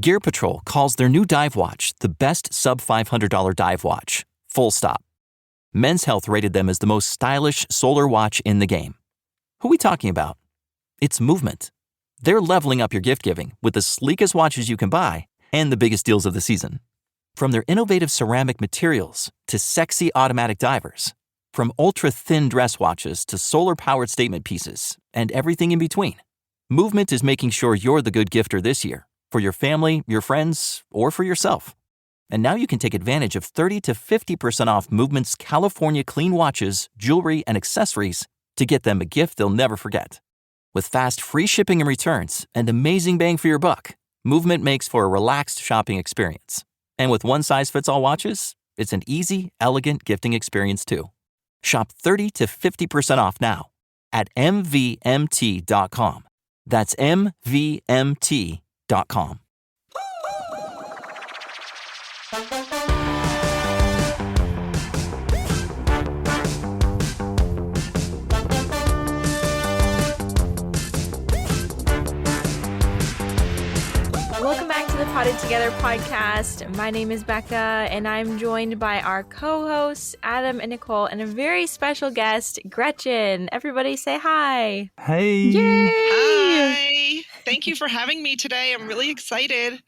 Gear Patrol calls their new dive watch the best sub-$500 dive watch. Full stop. Men's Health rated them as the most stylish solar watch in the game. Who are we talking about? It's Movement. They're leveling up your gift giving with the sleekest watches you can buy and the biggest deals of the season. From their innovative ceramic materials to sexy automatic divers, from ultra-thin dress watches to solar-powered statement pieces, and everything in between, Movement is making sure you're the good gifter this year for your family, your friends, or for yourself. And now you can take advantage of 30 to 50% off Movement's California clean watches, jewelry, and accessories to get them a gift they'll never forget. With fast, free shipping and returns and amazing bang for your buck, Movement makes for a relaxed shopping experience. And with one-size-fits-all watches, it's an easy, elegant gifting experience too. Shop 30 to 50% off now at mvmt.com. That's mvmt.com. Welcome back to the Potted Together podcast. My name is Becca, and I'm joined by our co-hosts, Adam and Nicole, and a very special guest, Gretchen. Everybody say hi. Hey. Yay! Hi. Thank you for having me today. I'm really excited.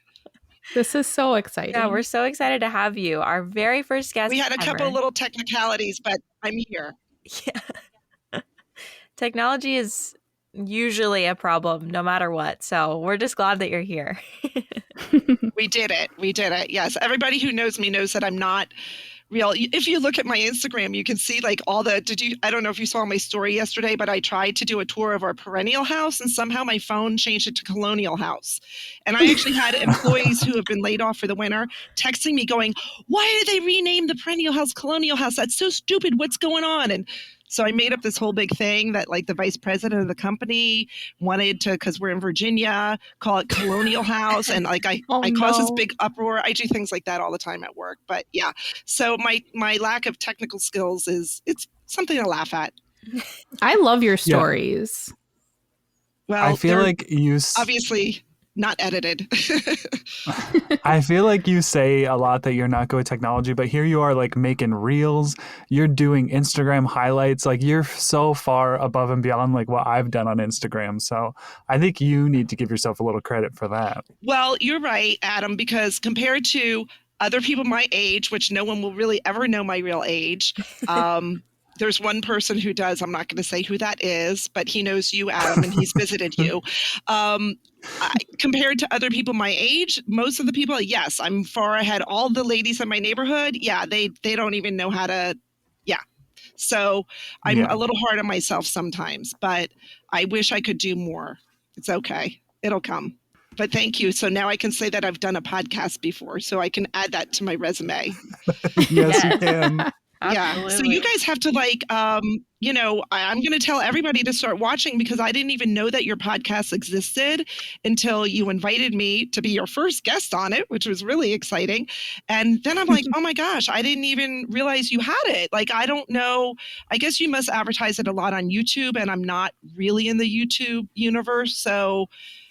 This is so exciting. Yeah, we're so excited to have you. Our very first guest We had a couple ever. of little technicalities, but I'm here. Yeah. Technology is usually a problem no matter what. So we're just glad that you're here. We did it. Yes. Everybody who knows me knows that I'm not real. If you look at my Instagram, you can see like all the, I don't know if you saw my story yesterday, but I tried to do a tour of our perennial house and somehow my phone changed it to colonial house. And I actually had employees who have been laid off for the winter texting me going, why did they rename the perennial house colonial house? That's so stupid. What's going on? And so I made up this whole big thing that like the vice president of the company wanted to, because we're in Virginia, call it Colonial House. And like I cause this big uproar. I do things like that all the time at work. But yeah, so my lack of technical skills it's something to laugh at. I love your stories. Well, I feel they're like you obviously not edited. I feel like you say a lot that you're not good with technology, but here you are like making reels, you're doing Instagram highlights, like you're so far above and beyond like what I've done on Instagram. So I think you need to give yourself a little credit for that. Well, you're right, Adam, because compared to other people my age, which no one will really ever know my real age, there's one person who does. I'm not going to say who that is, but he knows you, Adam, and he's visited you. Compared to other people my age, most of the people, yes, I'm far ahead. All the ladies in my neighborhood, yeah, they don't even know how to, yeah. So I'm a little hard on myself sometimes, but I wish I could do more. It's okay. It'll come. But thank you. So now I can say that I've done a podcast before, so I can add that to my resume. Yes, you can. Yeah. So you guys have to like, I'm going to tell everybody to start watching because I didn't even know that your podcast existed until you invited me to be your first guest on it, which was really exciting. And then I'm like, oh my gosh, I didn't even realize you had it. Like, I don't know. I guess you must advertise it a lot on YouTube and I'm not really in the YouTube universe. So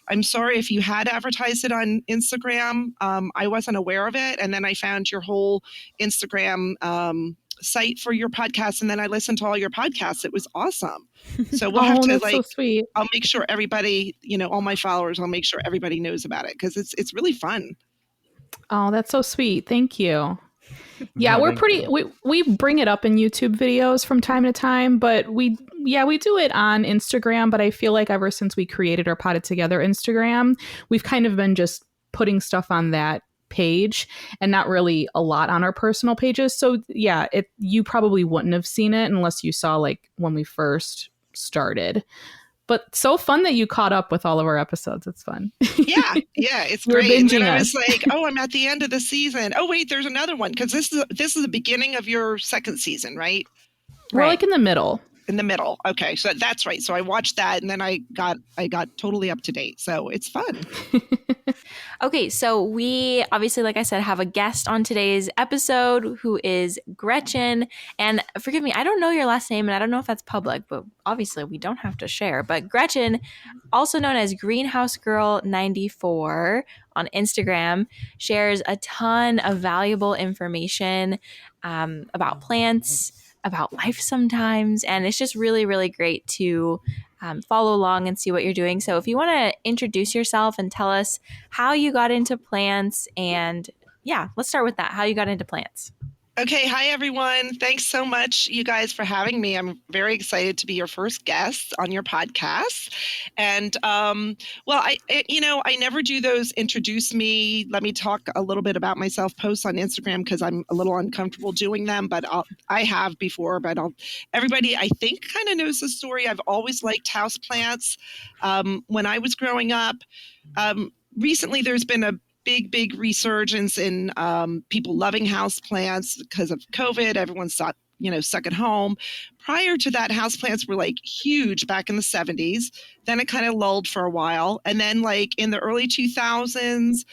I'm sorry if you had advertised it on Instagram. I wasn't aware of it. And then I found your whole Instagram site for your podcast, and then I listened to all your podcasts. It was awesome. So we'll have to that's like, so sweet. I'll make sure everybody, all my followers, I'll make sure everybody knows about it because it's really fun. Oh, that's so sweet. Thank you. Yeah, we bring it up in YouTube videos from time to time, but we do it on Instagram. But I feel like ever since we created our Potted Together Instagram, we've kind of been just putting stuff on that page and not really a lot on our personal pages. So yeah, you probably wouldn't have seen it unless you saw like when we first started. But so fun that you caught up with all of our episodes. It's fun. Yeah, it's great. And then I was like, oh, I'm at the end of the season. Oh wait, there's another one because this is the beginning of your second season, right? We're like in the middle. In the middle. Okay. So that's right. So I watched that and then I got totally up to date. So it's fun. Okay, so we obviously, like I said, have a guest on today's episode who is Gretchen. And forgive me, I don't know your last name and I don't know if that's public, but obviously we don't have to share. But Gretchen, also known as Greenhouse Girl 94 on Instagram, shares a ton of valuable information about plants, about life sometimes. And it's just really, really great to follow along and see what you're doing. So if you want to introduce yourself and tell us how you got into plants, and yeah, let's start with that. How you got into plants. Okay. Hi, everyone. Thanks so much, you guys, for having me. I'm very excited to be your first guest on your podcast. And well, I never do those introduce me, let me talk a little bit about myself posts on Instagram because I'm a little uncomfortable doing them, but I have before, but everybody I think kind of knows the story. I've always liked houseplants. When I was growing up, recently there's been a big resurgence in people loving houseplants because of COVID. Everyone's stuck at home. Prior to that, houseplants were like huge back in the 70s. Then it kind of lulled for a while. And then like in the early 2000s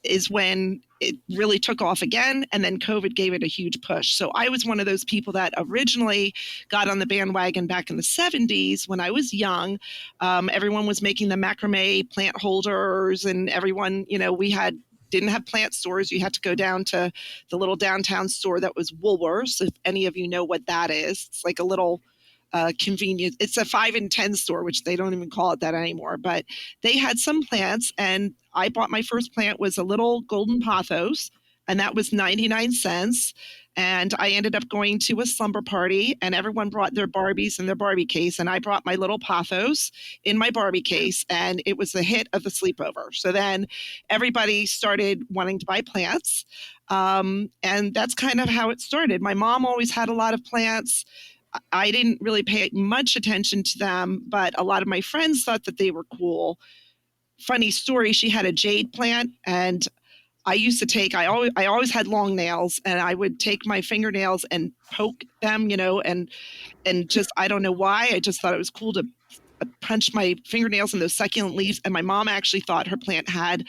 is when it really took off again. And then COVID gave it a huge push. So I was one of those people that originally got on the bandwagon back in the 70s when I was young. Everyone was making the macrame plant holders and everyone, we didn't have plant stores. You had to go down to the little downtown store that was Woolworths. If any of you know what that is, it's like a little convenient. It's a 5 and 10 store, which they don't even call it that anymore. But they had some plants, and I bought my first plant was a little golden pothos, and that was 99 cents. And I ended up going to a slumber party, and everyone brought their Barbies in their Barbie case, and I brought my little pothos in my Barbie case, and it was the hit of the sleepover. So then everybody started wanting to buy plants, and that's kind of how it started. My mom always had a lot of plants. I didn't really pay much attention to them, but a lot of my friends thought that they were cool. Funny story, she had a jade plant, and I always had long nails, and I would take my fingernails and poke them, and just, I don't know why, I just thought it was cool to punch my fingernails in those succulent leaves. And my mom actually thought her plant had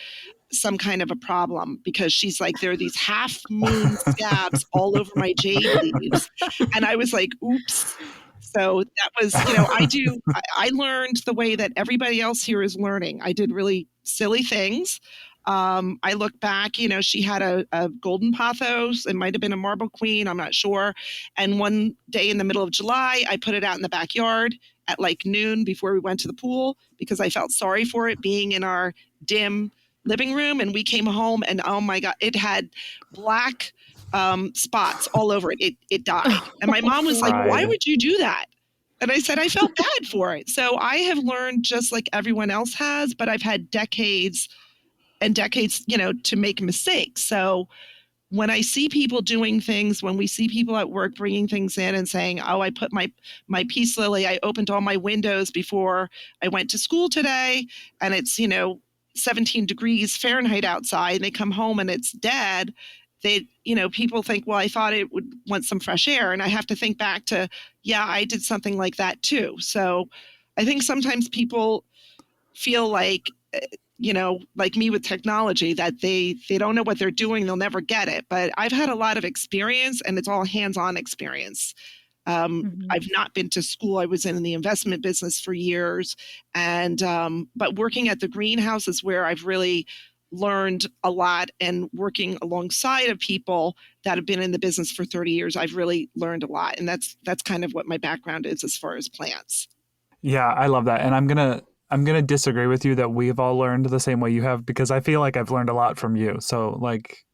some kind of a problem because she's like, there are these half moon scabs all over my jade leaves. And I was like, oops. So that was, I learned the way that everybody else here is learning. I did really silly things. I look back, she had a golden pothos. It might have been a marble queen. I'm not sure. And one day in the middle of July, I put it out in the backyard at like noon before we went to the pool because I felt sorry for it being in our dim living room. And we came home and oh my God, it had black spots all over it. It died. And my mom was like, why would you do that? And I said, I felt bad for it. So I have learned just like everyone else has, but I've had decades and decades, to make mistakes. So when I see people doing things, when we see people at work bringing things in and saying, oh, I put my peace lily, I opened all my windows before I went to school today, and it's, 17 degrees Fahrenheit outside, and they come home and it's dead. They, people think, well, I thought it would want some fresh air. And I have to think back to, yeah, I did something like that too. So I think sometimes people feel like, like me with technology, that they don't know what they're doing. They'll never get it. But I've had a lot of experience, and it's all hands-on experience. I've not been to school. I was in the investment business for years. And but working at the greenhouse is where I've really learned a lot, and working alongside of people that have been in the business for 30 years, I've really learned a lot. And that's kind of what my background is as far as plants. Yeah, I love that. And I'm gonna disagree with you that we've all learned the same way you have, because I feel like I've learned a lot from you. So like,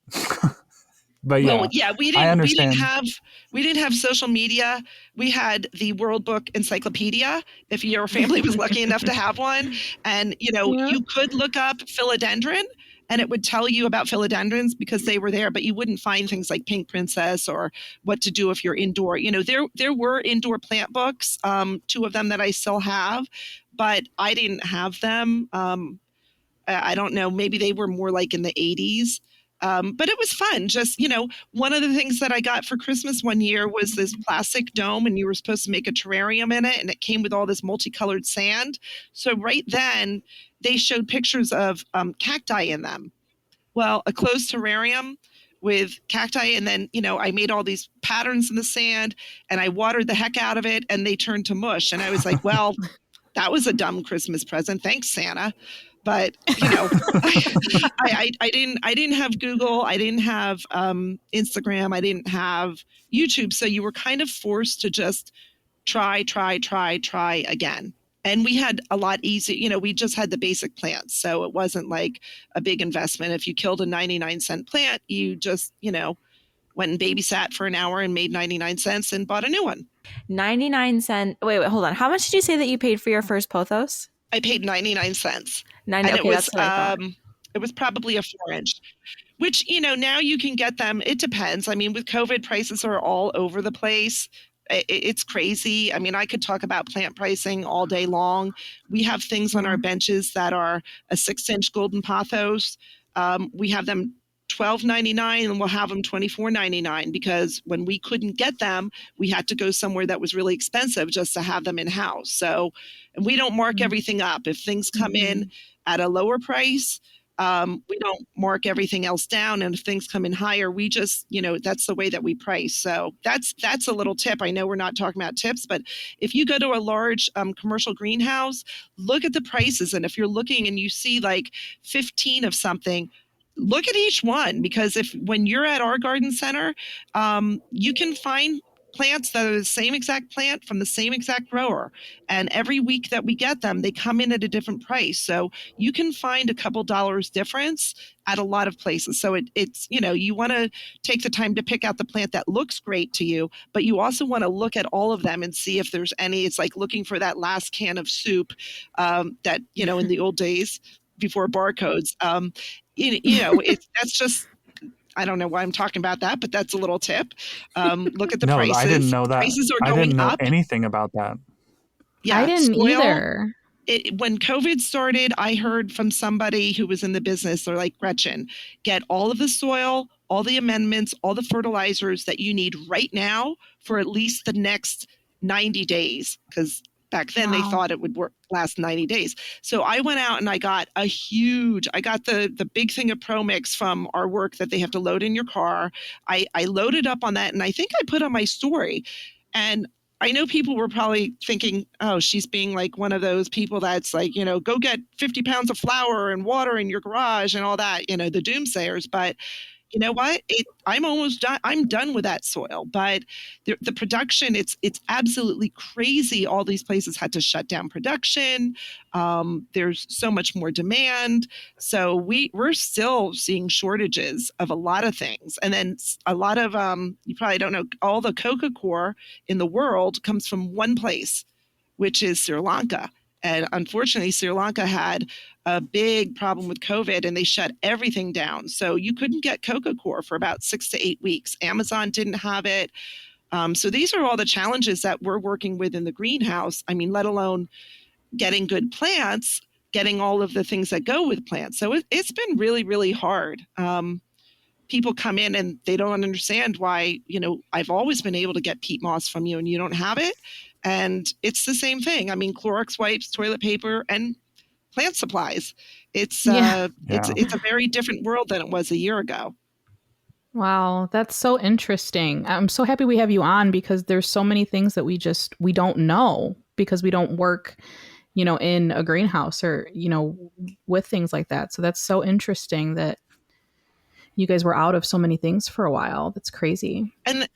but yeah, well, yeah, we didn't have social media. We had the World Book Encyclopedia, if your family was lucky enough to have one. And you could look up philodendron, and it would tell you about philodendrons because they were there, but you wouldn't find things like Pink Princess or what to do if you're indoor. There were indoor plant books, 2 of them that I still have, but I didn't have them. I don't know, maybe they were more like in the 80s. But it was fun. Just, one of the things that I got for Christmas one year was this plastic dome, and you were supposed to make a terrarium in it, and it came with all this multicolored sand. So right then, they showed pictures of cacti in them. Well, a closed terrarium with cacti, and then, I made all these patterns in the sand, and I watered the heck out of it, and they turned to mush. And I was like, well, that was a dumb Christmas present. Thanks, Santa. But I didn't have Google, I didn't have Instagram, I didn't have YouTube, so you were kind of forced to just try again. And we had a lot easier, we just had the basic plants, so it wasn't like a big investment. If you killed a 99-cent plant, you just went and babysat for an hour and made 99 cents and bought a new one. 99 cents. Wait, hold on. How much did you say that you paid for your first pothos? I paid 99 cents. And okay, that's what I thought. It was probably a 4-inch, which, now you can get them. It depends. I mean, with COVID, prices are all over the place. It's crazy. I mean, I could talk about plant pricing all day long. We have things on our benches that are a 6-inch golden pothos. We have them $12.99 and we'll have them $24.99 because when we couldn't get them, we had to go somewhere that was really expensive just to have them in house. So, and we don't mark everything up. If things come in at a lower price, we don't mark everything else down. And if things come in higher, we just, that's the way that we price. So that's a little tip. I know we're not talking about tips, but if you go to a large commercial greenhouse, look at the prices. And if you're looking and you see like 15 of something, look at each one, because when you're at our garden center, you can find plants that are the same exact plant from the same exact grower. And every week that we get them, they come in at a different price. So you can find a couple dollars difference at a lot of places. So it's, you want to take the time to pick out the plant that looks great to you, but you also want to look at all of them and see if there's any. It's like looking for that last can of soup that, in the old days before barcodes. That's just, I don't know why I'm talking about that, but that's a little tip. Look at the prices. I didn't know that. Prices are going I didn't know up. anything about that. Yeah, I didn't either. When COVID started, I heard from somebody who was in the business, they're like, Gretchen, get all of the soil, all the amendments, all the fertilizers that you need right now for at least the next 90 days. Because back then they thought it would last 90 days. So I went out and I got the big thing of Pro Mix from our work that they have to load in your car. I loaded up on that, and I think I put on my story. And I know people were probably thinking, oh, she's being like one of those people that's like, go get 50 pounds of flour and water in your garage and all that, the doomsayers. But you know what? I'm almost done. I'm done with that soil. But the production, it's absolutely crazy. All these places had to shut down production. There's so much more demand. So we're still seeing shortages of a lot of things. And then a lot of, you probably don't know, all the coca coir in the world comes from one place, which is Sri Lanka. And unfortunately, Sri Lanka had a big problem with COVID and they shut everything down. So you couldn't get coca coir for about 6 to 8 weeks. Amazon didn't have it. So these are all the challenges that we're working with in the greenhouse. I mean, let alone getting good plants, getting all of the things that go with plants. So it's been really, really hard. People come in and they don't understand why, I've always been able to get peat moss from you and you don't have it. And it's the same thing. I mean, Clorox wipes, toilet paper, and plant supplies. It's it's a very different world than it was a year ago. Wow, that's so interesting. I'm so happy we have you on because there's so many things that we don't know because we don't work, in a greenhouse or, with things like that. So that's so interesting that you guys were out of so many things for a while. That's crazy. And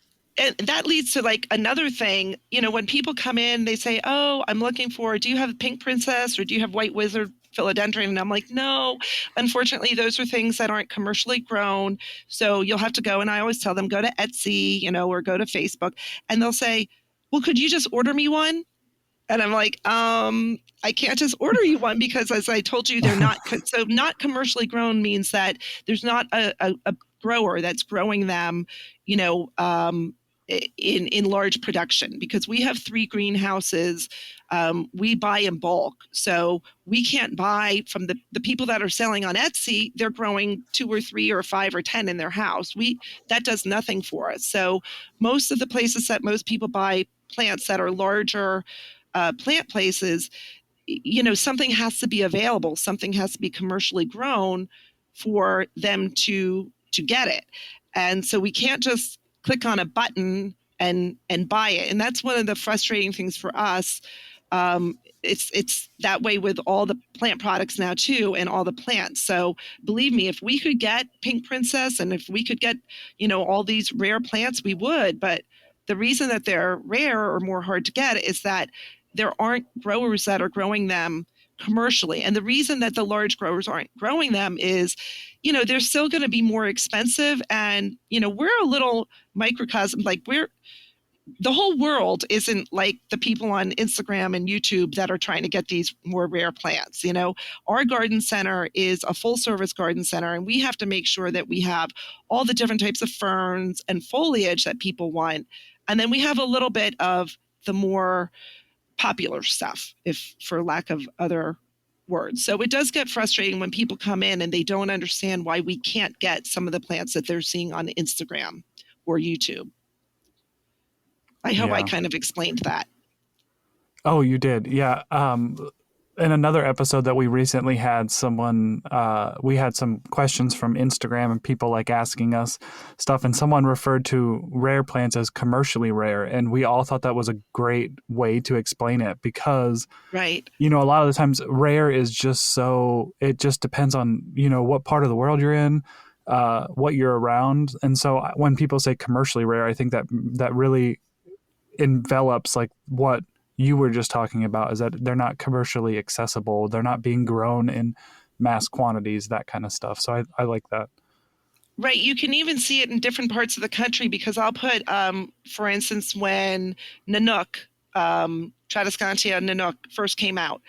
that leads to like another thing, when people come in, they say, oh, do you have pink princess or do you have white wizard philodendron? And I'm like, no, unfortunately, those are things that aren't commercially grown. So you'll have to go. And I always tell them, go to Etsy, or go to Facebook. And they'll say, well, could you just order me one? And I'm like, I can't just order you one because as I told you, they're not. So not commercially grown means that there's not a grower that's growing them, in large production, because we have 3 greenhouses. We buy in bulk. So we can't buy from the people that are selling on Etsy. They're growing 2 or 3 or 5 or 10 in their house. That does nothing for us. So most of the places that most people buy plants that are larger plant places, something has to be available. Something has to be commercially grown for them to get it. And so we can't just click on a button and buy it. And that's one of the frustrating things for us. It's that way with all the plant products now too, and all the plants. So believe me, if we could get Pink Princess and if we could get, all these rare plants, we would. But the reason that they're rare or more hard to get is that there aren't growers that are growing them commercially. And the reason that the large growers aren't growing them is, they're still going to be more expensive. And, we're a little microcosm, the whole world isn't like the people on Instagram and YouTube that are trying to get these more rare plants. Our garden center is a full service garden center, and we have to make sure that we have all the different types of ferns and foliage that people want. And then we have a little bit of the more popular stuff, if for lack of other words. So it does get frustrating when people come in and they don't understand why we can't get some of the plants that they're seeing on Instagram or YouTube. I hope I kind of explained that. Oh, you did. Yeah. In another episode that we recently had, we had some questions from Instagram and people asking us stuff, and someone referred to rare plants as commercially rare. And we all thought that was a great way to explain it because, right. A lot of the times rare is just it just depends on, what part of the world you're in, what you're around. And so when people say commercially rare, I think that really envelops what you were just talking about, is that they're not commercially accessible. They're not being grown in mass quantities, that kind of stuff. So I like that. Right. You can even see it in different parts of the country because I'll put, for instance, when Nanook, Tradescantia Nanook first came out,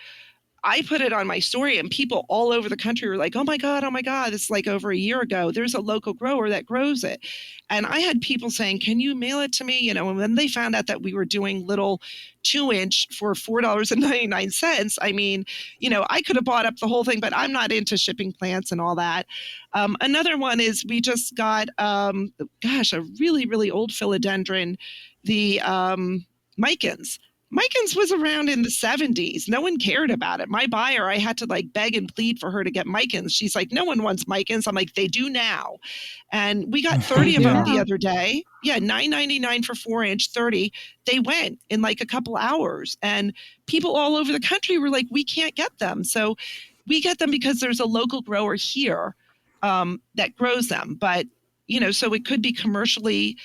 I put it on my story and people all over the country were like, oh my God, it's over a year ago. There's a local grower that grows it. And I had people saying, can you mail it to me? And when they found out that we were doing little 2-inch for $4.99, I mean, I could have bought up the whole thing, but I'm not into shipping plants and all that. Another one is we just got, a really, really old philodendron, the Micans. Micans was around in the 70s. No one cared about it. My buyer, I had to beg and plead for her to get Micans. She's like, no one wants Micans. I'm like, they do now. And we got 30 of them the other day. Yeah, $9.99 for 4-inch, 30. They went in a couple hours. And people all over the country were like, we can't get them. So we get them because there's a local grower here that grows them. But, so it could be commercially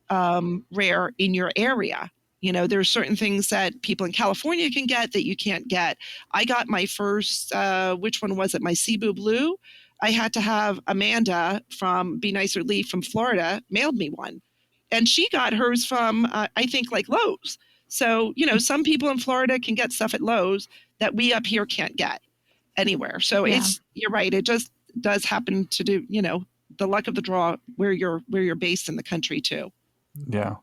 rare in your area. There are certain things that people in California can get that you can't get. I got my first, which one was it? My Cebu Blue. I had to have Amanda from Be Nicer Leaf from Florida mailed me one. And she got hers from, I think, Lowe's. So, some people in Florida can get stuff at Lowe's that we up here can't get anywhere. So you're right. It just does happen to do, the luck of the draw where you're based in the country too. Yeah.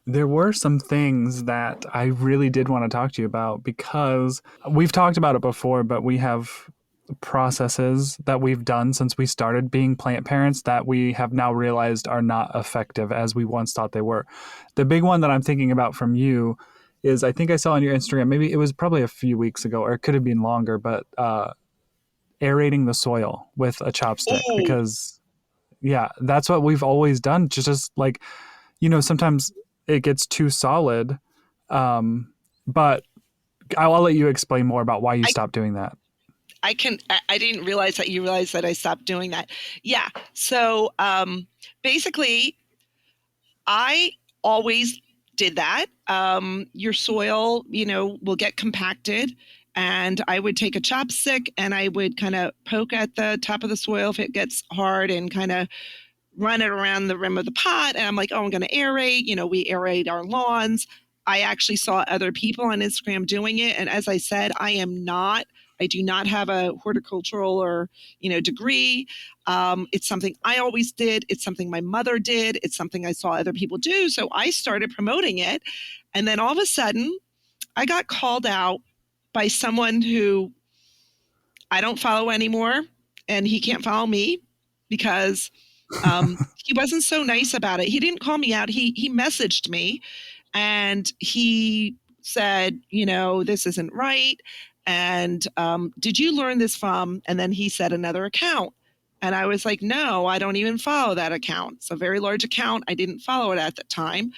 There were some things that I really did want to talk to you about because we've talked about it before, but we have processes that we've done since we started being plant parents that we have now realized are not effective as we once thought they were. The big one that I'm thinking about from you is, I think I saw on your Instagram, maybe it was probably a few weeks ago, or it could have been longer, but aerating the soil with a chopstick. Ooh. Because, that's what we've always done. Just sometimes it gets too solid. But I'll let you explain more about why you stopped doing that. I didn't realize that you realized that I stopped doing that. Yeah. So basically, I always did that. Your soil, will get compacted. And I would take a chopstick and I would kind of poke at the top of the soil if it gets hard and kind of run it around the rim of the pot. And I'm like, I'm going to aerate. We aerate our lawns. I actually saw other people on Instagram doing it. And as I said, I do not have a horticultural or, degree. It's something I always did. It's something my mother did. It's something I saw other people do. So I started promoting it. And then all of a sudden, I got called out by someone who I don't follow anymore, and he can't follow me because he wasn't so nice about it. He didn't call me out. He messaged me, and he said, this isn't right. And did you learn this from? And then he said another account. And I was like, no, I don't even follow that account. It's a very large account. I didn't follow it at the time.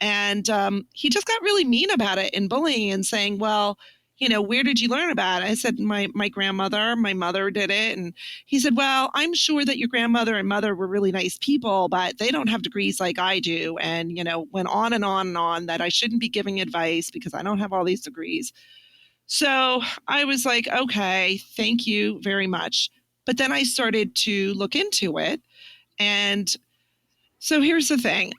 And he just got really mean about it and bullying and saying, well, where did you learn about it? I said, my grandmother, my mother did it. And he said, well, I'm sure that your grandmother and mother were really nice people, but they don't have degrees like I do. And, went on and on and on that I shouldn't be giving advice because I don't have all these degrees. So I was like, okay, thank you very much. But then I started to look into it. And so here's the thing.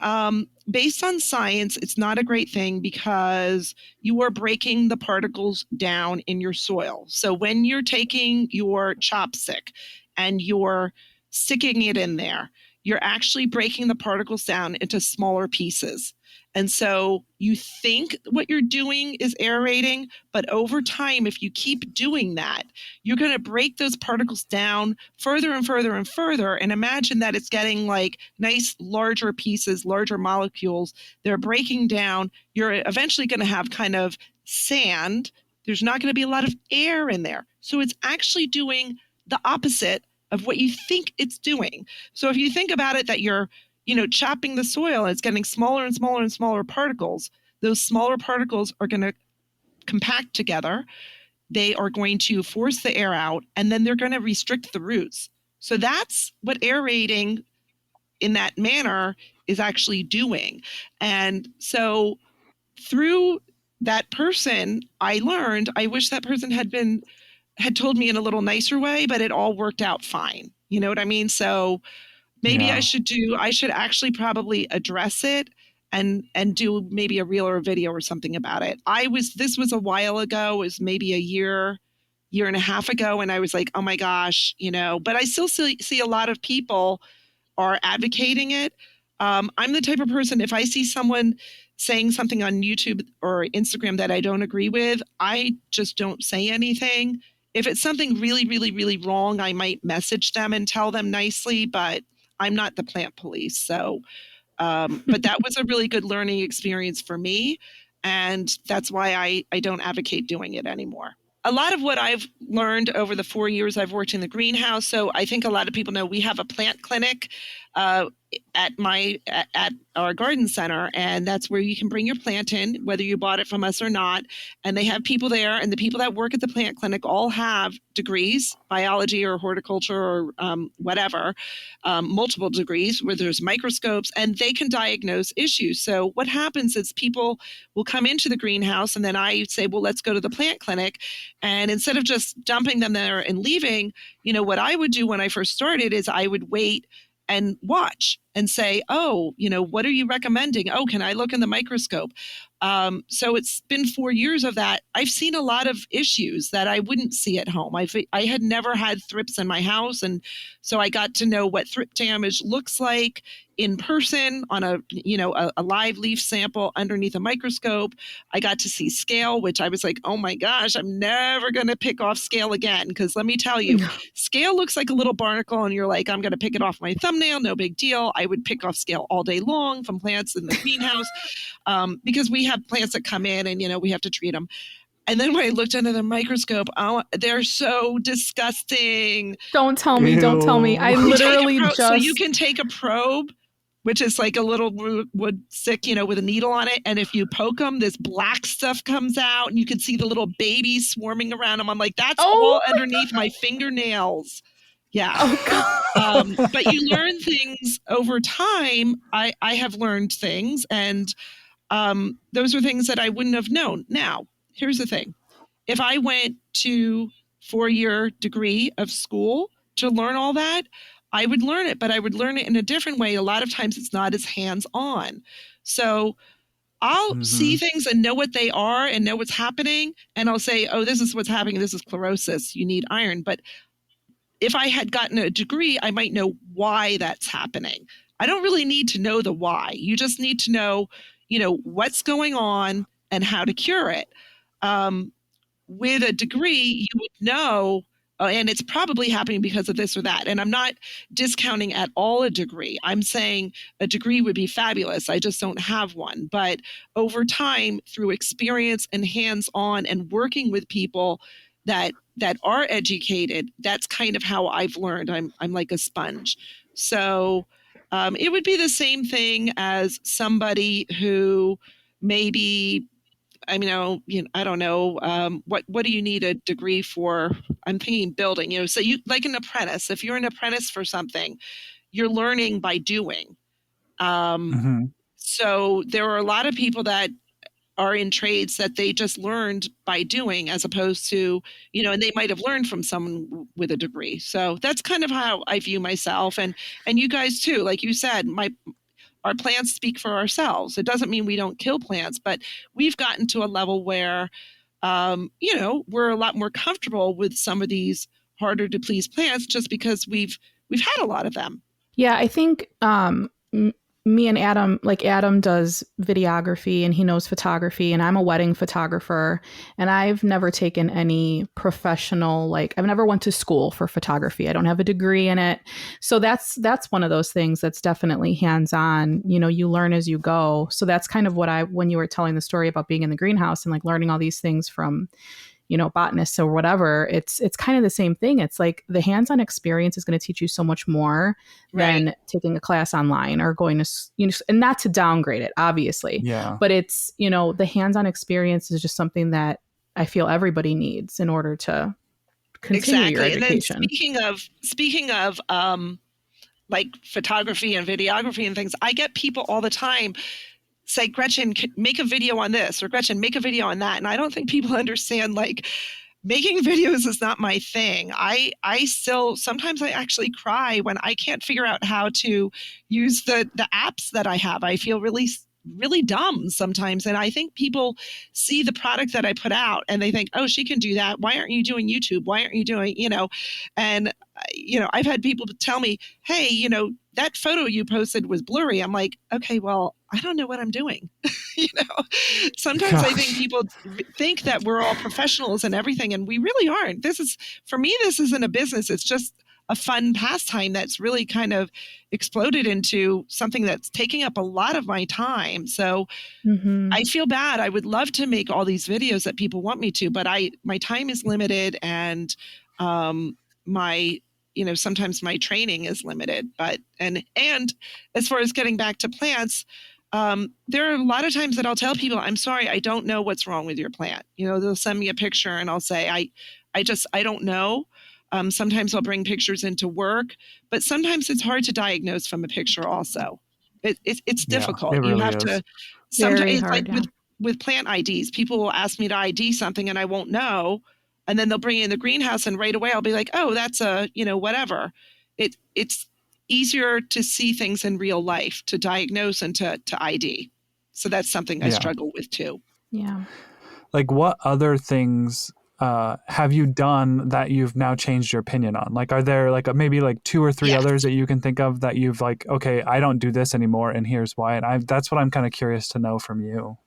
Based on science, it's not a great thing because you are breaking the particles down in your soil. So when you're taking your chopstick and you're sticking it in there, you're actually breaking the particles down into smaller pieces. And so you think what you're doing is aerating, but over time, if you keep doing that, you're going to break those particles down further and further and further. And imagine that it's getting like nice, larger pieces, larger molecules. They're breaking down. You're eventually going to have kind of sand. There's not going to be a lot of air in there. So it's actually doing the opposite of what you think it's doing. So if you think about it, that you're chopping the soil and it's getting smaller and smaller and smaller particles, those smaller particles are going to compact together. They are going to force the air out, and then they're going to restrict the roots. So that's what aerating in that manner is actually doing. And so through that person, I learned, I wish that person had told me in a little nicer way, but it all worked out fine. You know what I mean? So maybe Yeah. I should actually probably address it and do maybe a reel or a video or something about it. This was a while ago, it was maybe a year and a half ago. And I was like, oh my gosh, but I still see a lot of people are advocating it. I'm the type of person, if I see someone saying something on YouTube or Instagram that I don't agree with, I just don't say anything. If it's something really, really, really wrong, I might message them and tell them nicely, but I'm not the plant police. So, but that was a really good learning experience for me. And that's why I don't advocate doing it anymore. A lot of what I've learned over the 4 years I've worked in the greenhouse. So I think a lot of people know we have a plant clinic at our garden center, and that's where you can bring your plant in, whether you bought it from us or not. And they have people there, and the people that work at the plant clinic all have degrees, biology or horticulture or whatever, multiple degrees where there's microscopes, and they can diagnose issues. So what happens is people will come into the greenhouse, and then I say, well, let's go to the plant clinic. And instead of just dumping them there and leaving, what I would do when I first started is I would wait and watch and say, oh, what are you recommending? Oh, can I look in the microscope? So it's been 4 years of that. I've seen a lot of issues that I wouldn't see at home. I had never had thrips in my house. And so I got to know what thrip damage looks like in person on a live leaf sample underneath a microscope. I got to see scale, which I was like, oh my gosh, I'm never going to pick off scale again. Because let me tell you, scale looks like a little barnacle and you're like, I'm going to pick it off my thumbnail. No big deal. I would pick off scale all day long from plants in the greenhouse because we have plants that come in and, we have to treat them. And then when I looked under the microscope, they're so disgusting. Don't tell me. Don't tell me. I literally So you can take a probe, which is like a little wood stick, with a needle on it. And if you poke them, this black stuff comes out and you can see the little babies swarming around them. I'm like, that's all underneath my fingernails. Yeah. Oh, God. But you learn things over time. I have learned things, and those are things that I wouldn't have known. Now, here's the thing. If I went to 4-year degree of school to learn all that, I would learn it, but I would learn it in a different way. A lot of times it's not as hands-on. So I'll see things and know what they are and know what's happening. And I'll say, oh, this is what's happening. This is chlorosis. You need iron. But if I had gotten a degree, I might know why that's happening. I don't really need to know the why. You just need to know, what's going on and how to cure it. With a degree, you would know, and it's probably happening because of this or that. And I'm not discounting at all a degree. I'm saying a degree would be fabulous. I just don't have one. But over time, through experience and hands-on and working with people that are educated, that's kind of how I've learned. I'm like a sponge. So it would be the same thing as somebody who maybe, I mean, I don't know. What do you need a degree for? I'm thinking building. So you like an apprentice. If you're an apprentice for something, you're learning by doing. Mm-hmm. So there are a lot of people that are in trades that they just learned by doing, as opposed to, and they might have learned from someone with a degree. So that's kind of how I view myself, and you guys too. Like you said, our plants speak for ourselves. It doesn't mean we don't kill plants, but we've gotten to a level where, we're a lot more comfortable with some of these harder to please plants just because we've had a lot of them. Yeah, I think me and Adam, like Adam does videography and he knows photography, and I'm a wedding photographer, and I've never taken any professional, like I've never went to school for photography. I don't have a degree in it. So that's one of those things that's definitely hands-on. You learn as you go. So that's kind of what when you were telling the story about being in the greenhouse and like learning all these things from botanists or whatever, it's kind of the same thing. It's like the hands-on experience is going to teach you so much more than taking a class online or going to, and not to downgrade it, obviously. Yeah. But it's, the hands-on experience is just something that I feel everybody needs in order to continue your education. And then speaking of like photography and videography and things, I get people all the time say, Gretchen, make a video on this, or Gretchen, make a video on that. And I don't think people understand, like, making videos is not my thing. I still, sometimes I actually cry when I can't figure out how to use the apps that I have. I feel really dumb sometimes. And I think people see the product that I put out and they think, oh, she can do that. Why aren't you doing YouTube? Why aren't you doing, and, I've had people tell me, hey, that photo you posted was blurry. I'm like, okay, well, I don't know what I'm doing. Sometimes I think people think that we're all professionals and everything, and we really aren't. For me, this isn't a business. It's just a fun pastime that's really kind of exploded into something that's taking up a lot of my time. So I feel bad. I would love to make all these videos that people want me to, but my time is limited, and sometimes my training is limited. But and as far as getting back to plants, there are a lot of times that I'll tell people, I'm sorry, I don't know what's wrong with your plant. They'll send me a picture and I'll say, I don't know. Sometimes I'll bring pictures into work, but sometimes it's hard to diagnose from a picture also. It's difficult. It really you have is. to, sometimes it's like with plant IDs, people will ask me to ID something and I won't know. And then they'll bring it in the greenhouse and right away I'll be like, oh, that's whatever. It's easier to see things in real life, to diagnose and to ID. So that's something I struggle with too. Yeah. Like, what other things have you done that you've now changed your opinion on? Like, are there like maybe like 2 or 3 others that you can think of that you've like, okay, I don't do this anymore and here's why? And that's what I'm kind of curious to know from you.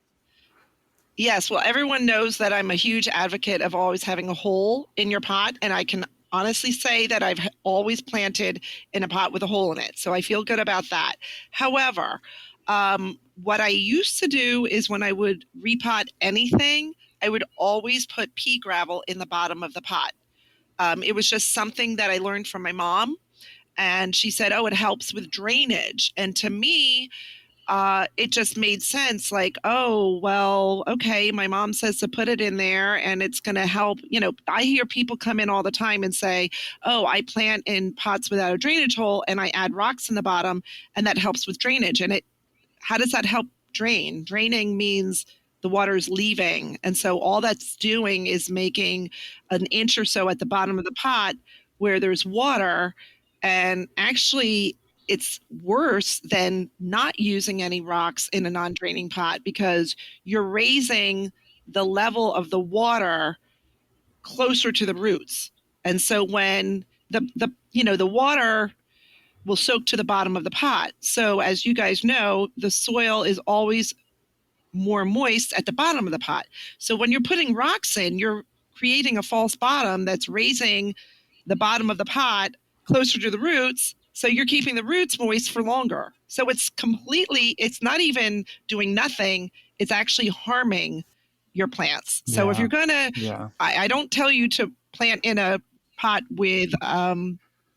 Yes. Well, everyone knows that I'm a huge advocate of always having a hole in your pot. And I can honestly say that I've always planted in a pot with a hole in it. So I feel good about that. However, what I used to do is when I would repot anything, I would always put pea gravel in the bottom of the pot. It was just something that I learned from my mom. And she said, oh, it helps with drainage. And to me, it just made sense. Like, oh, well, okay, my mom says to put it in there and it's going to help. I hear people come in all the time and say, oh, I plant in pots without a drainage hole and I add rocks in the bottom and that helps with drainage. And how does that help drain? Draining means the water is leaving. And so all that's doing is making an inch or so at the bottom of the pot where there's water. And actually, it's worse than not using any rocks in a non-draining pot because you're raising the level of the water closer to the roots. And so when the water will soak to the bottom of the pot. So as you guys know, the soil is always more moist at the bottom of the pot. So when you're putting rocks in, you're creating a false bottom that's raising the bottom of the pot closer to the roots. So you're keeping the roots moist for longer. So it's not even doing nothing. It's actually harming your plants. So if you're going to, I don't tell you to plant in a pot with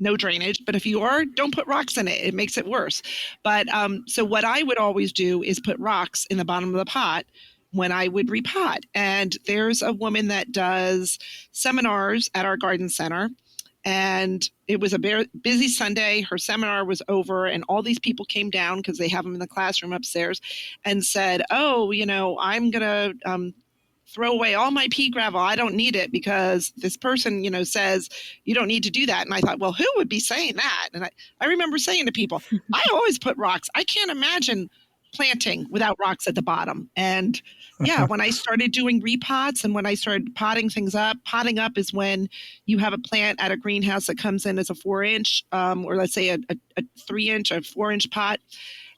no drainage, but if you are, don't put rocks in it. It makes it worse. But so what I would always do is put rocks in the bottom of the pot when I would repot. And there's a woman that does seminars at our garden center. And it was a busy Sunday. Her seminar was over, and all these people came down because they have them in the classroom upstairs and said, oh, I'm going to throw away all my pea gravel. I don't need it because this person, says you don't need to do that. And I thought, well, who would be saying that? And I remember saying to people, I always put rocks. I can't imagine planting without rocks at the bottom. And yeah, when I started doing repots and when I started potting up is when you have a plant at a greenhouse that comes in as a 4-inch, or let's say a 3-inch or 4-inch pot,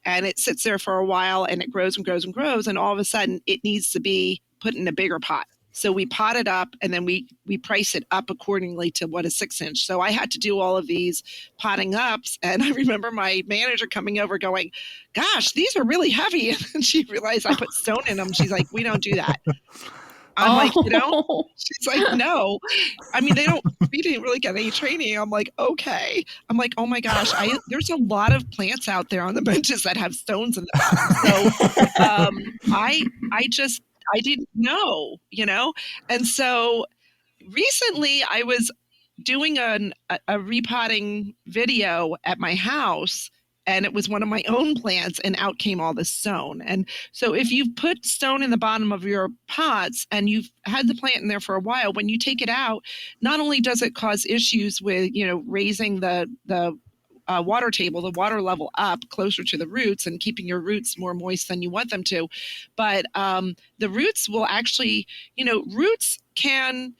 and it sits there for a while and it grows and grows and grows. And all of a sudden it needs to be put in a bigger pot. So we pot it up and then we price it up accordingly to what a 6-inch. So I had to do all of these potting ups. And I remember my manager coming over going, gosh, these are really heavy. And she realized I put stone in them. She's like, we don't do that. I'm like, she's like, no. I mean, we didn't really get any training. I'm like, okay. I'm like, oh my gosh, there's a lot of plants out there on the benches that have stones in the bottom. So I didn't know, And so recently I was doing a repotting video at my house, and it was one of my own plants, and out came all the stone. And so if you've put stone in the bottom of your pots and you've had the plant in there for a while, when you take it out, not only does it cause issues with, raising the water table, the water level up closer to the roots and keeping your roots more moist than you want them to. But the roots will actually, roots can,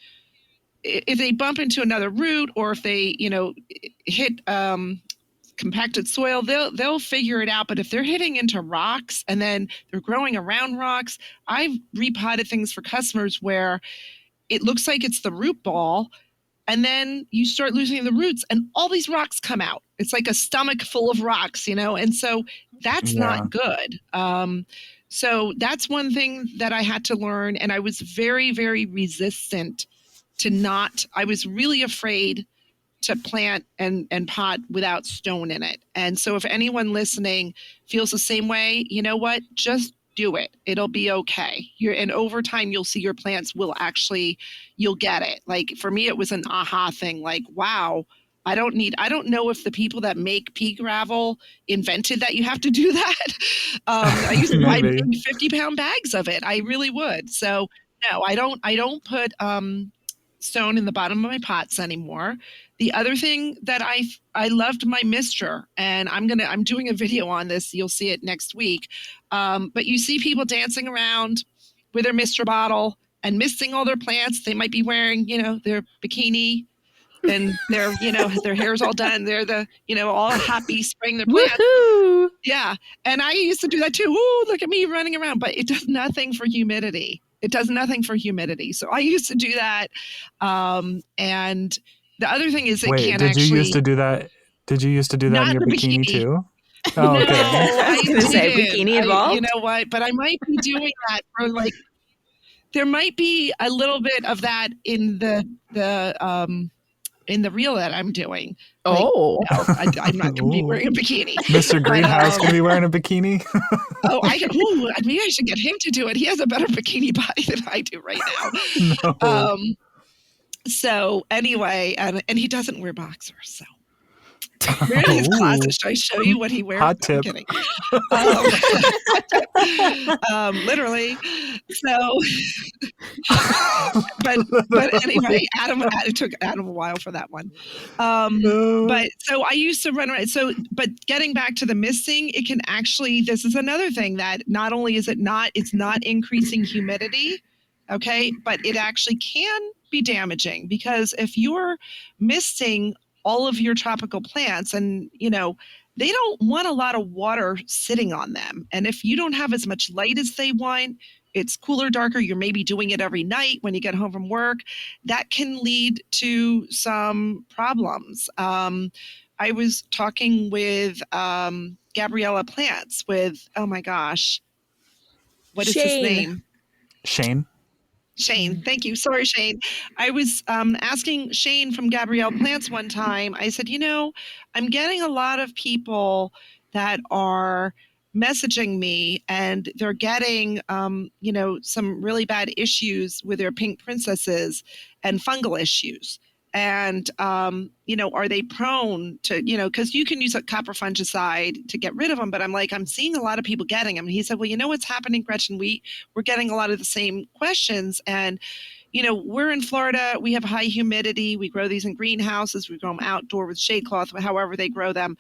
if they bump into another root or if they, hit compacted soil, they'll figure it out. But if they're hitting into rocks and then they're growing around rocks, I've repotted things for customers where it looks like it's the root ball, and then you start losing the roots and all these rocks come out. It's like a stomach full of rocks, and so that's not good. So that's one thing that I had to learn. And I was very, very resistant I was really afraid to plant and pot without stone in it. And so if anyone listening feels the same way, you know what? Just do it. It'll be okay. And over time, you'll see your plants you'll get it. Like for me, it was an aha thing. Like, wow, I don't know if the people that make pea gravel invented that you have to do that. I used to buy big 50-pound bags of it. I really would. So no, I don't put stone in the bottom of my pots anymore. The other thing that I loved my mister, and I'm doing a video on this. You'll see it next week. But you see people dancing around with their mister bottle and misting all their plants. They might be wearing, their bikini and their hair's all done. They're all happy spraying their plants. Woohoo! Yeah. And I used to do that too. Ooh, look at me running around, but it does nothing for humidity. So I used to do that. And the other thing is did you used to do that? Did you used to do that in your bikini too? Oh, okay. No, I was going to say bikini involved. You know what? But I might be doing that for there might be a little bit of that in the reel that I'm doing. No, I'm not going to be wearing a bikini. Mr. Greenhouse going to be wearing a bikini? Maybe I should get him to do it. He has a better bikini body than I do right now. No. So anyway, and he doesn't wear boxers, so. We're in his closet. Should I show you what he wears? Hot tip. I'm kidding. Literally. So, but anyway, it took Adam a while for that one. No. But so I used to run around. So, but getting back to the misting, it can actually, this is another thing that not only is it's not increasing humidity, okay, but it actually can be damaging because if you're misting all of your tropical plants and they don't want a lot of water sitting on them. And if you don't have as much light as they want, it's cooler, darker, you're maybe doing it every night when you get home from work, that can lead to some problems. I was talking with Gabriella Plants with, oh my gosh, what is his Shane. name? Shane. Shane, thank you. Sorry, Shane. I was asking Shane from Gabrielle Plants one time. I said, I'm getting a lot of people that are messaging me and they're getting, some really bad issues with their pink princesses and fungal issues. And, are they prone to, because you can use a copper fungicide to get rid of them. But I'm seeing a lot of people getting them. And he said, well, you know what's happening, Gretchen? We're getting a lot of the same questions. And, we're in Florida. We have high humidity. We grow these in greenhouses. We grow them outdoor with shade cloth, however they grow them.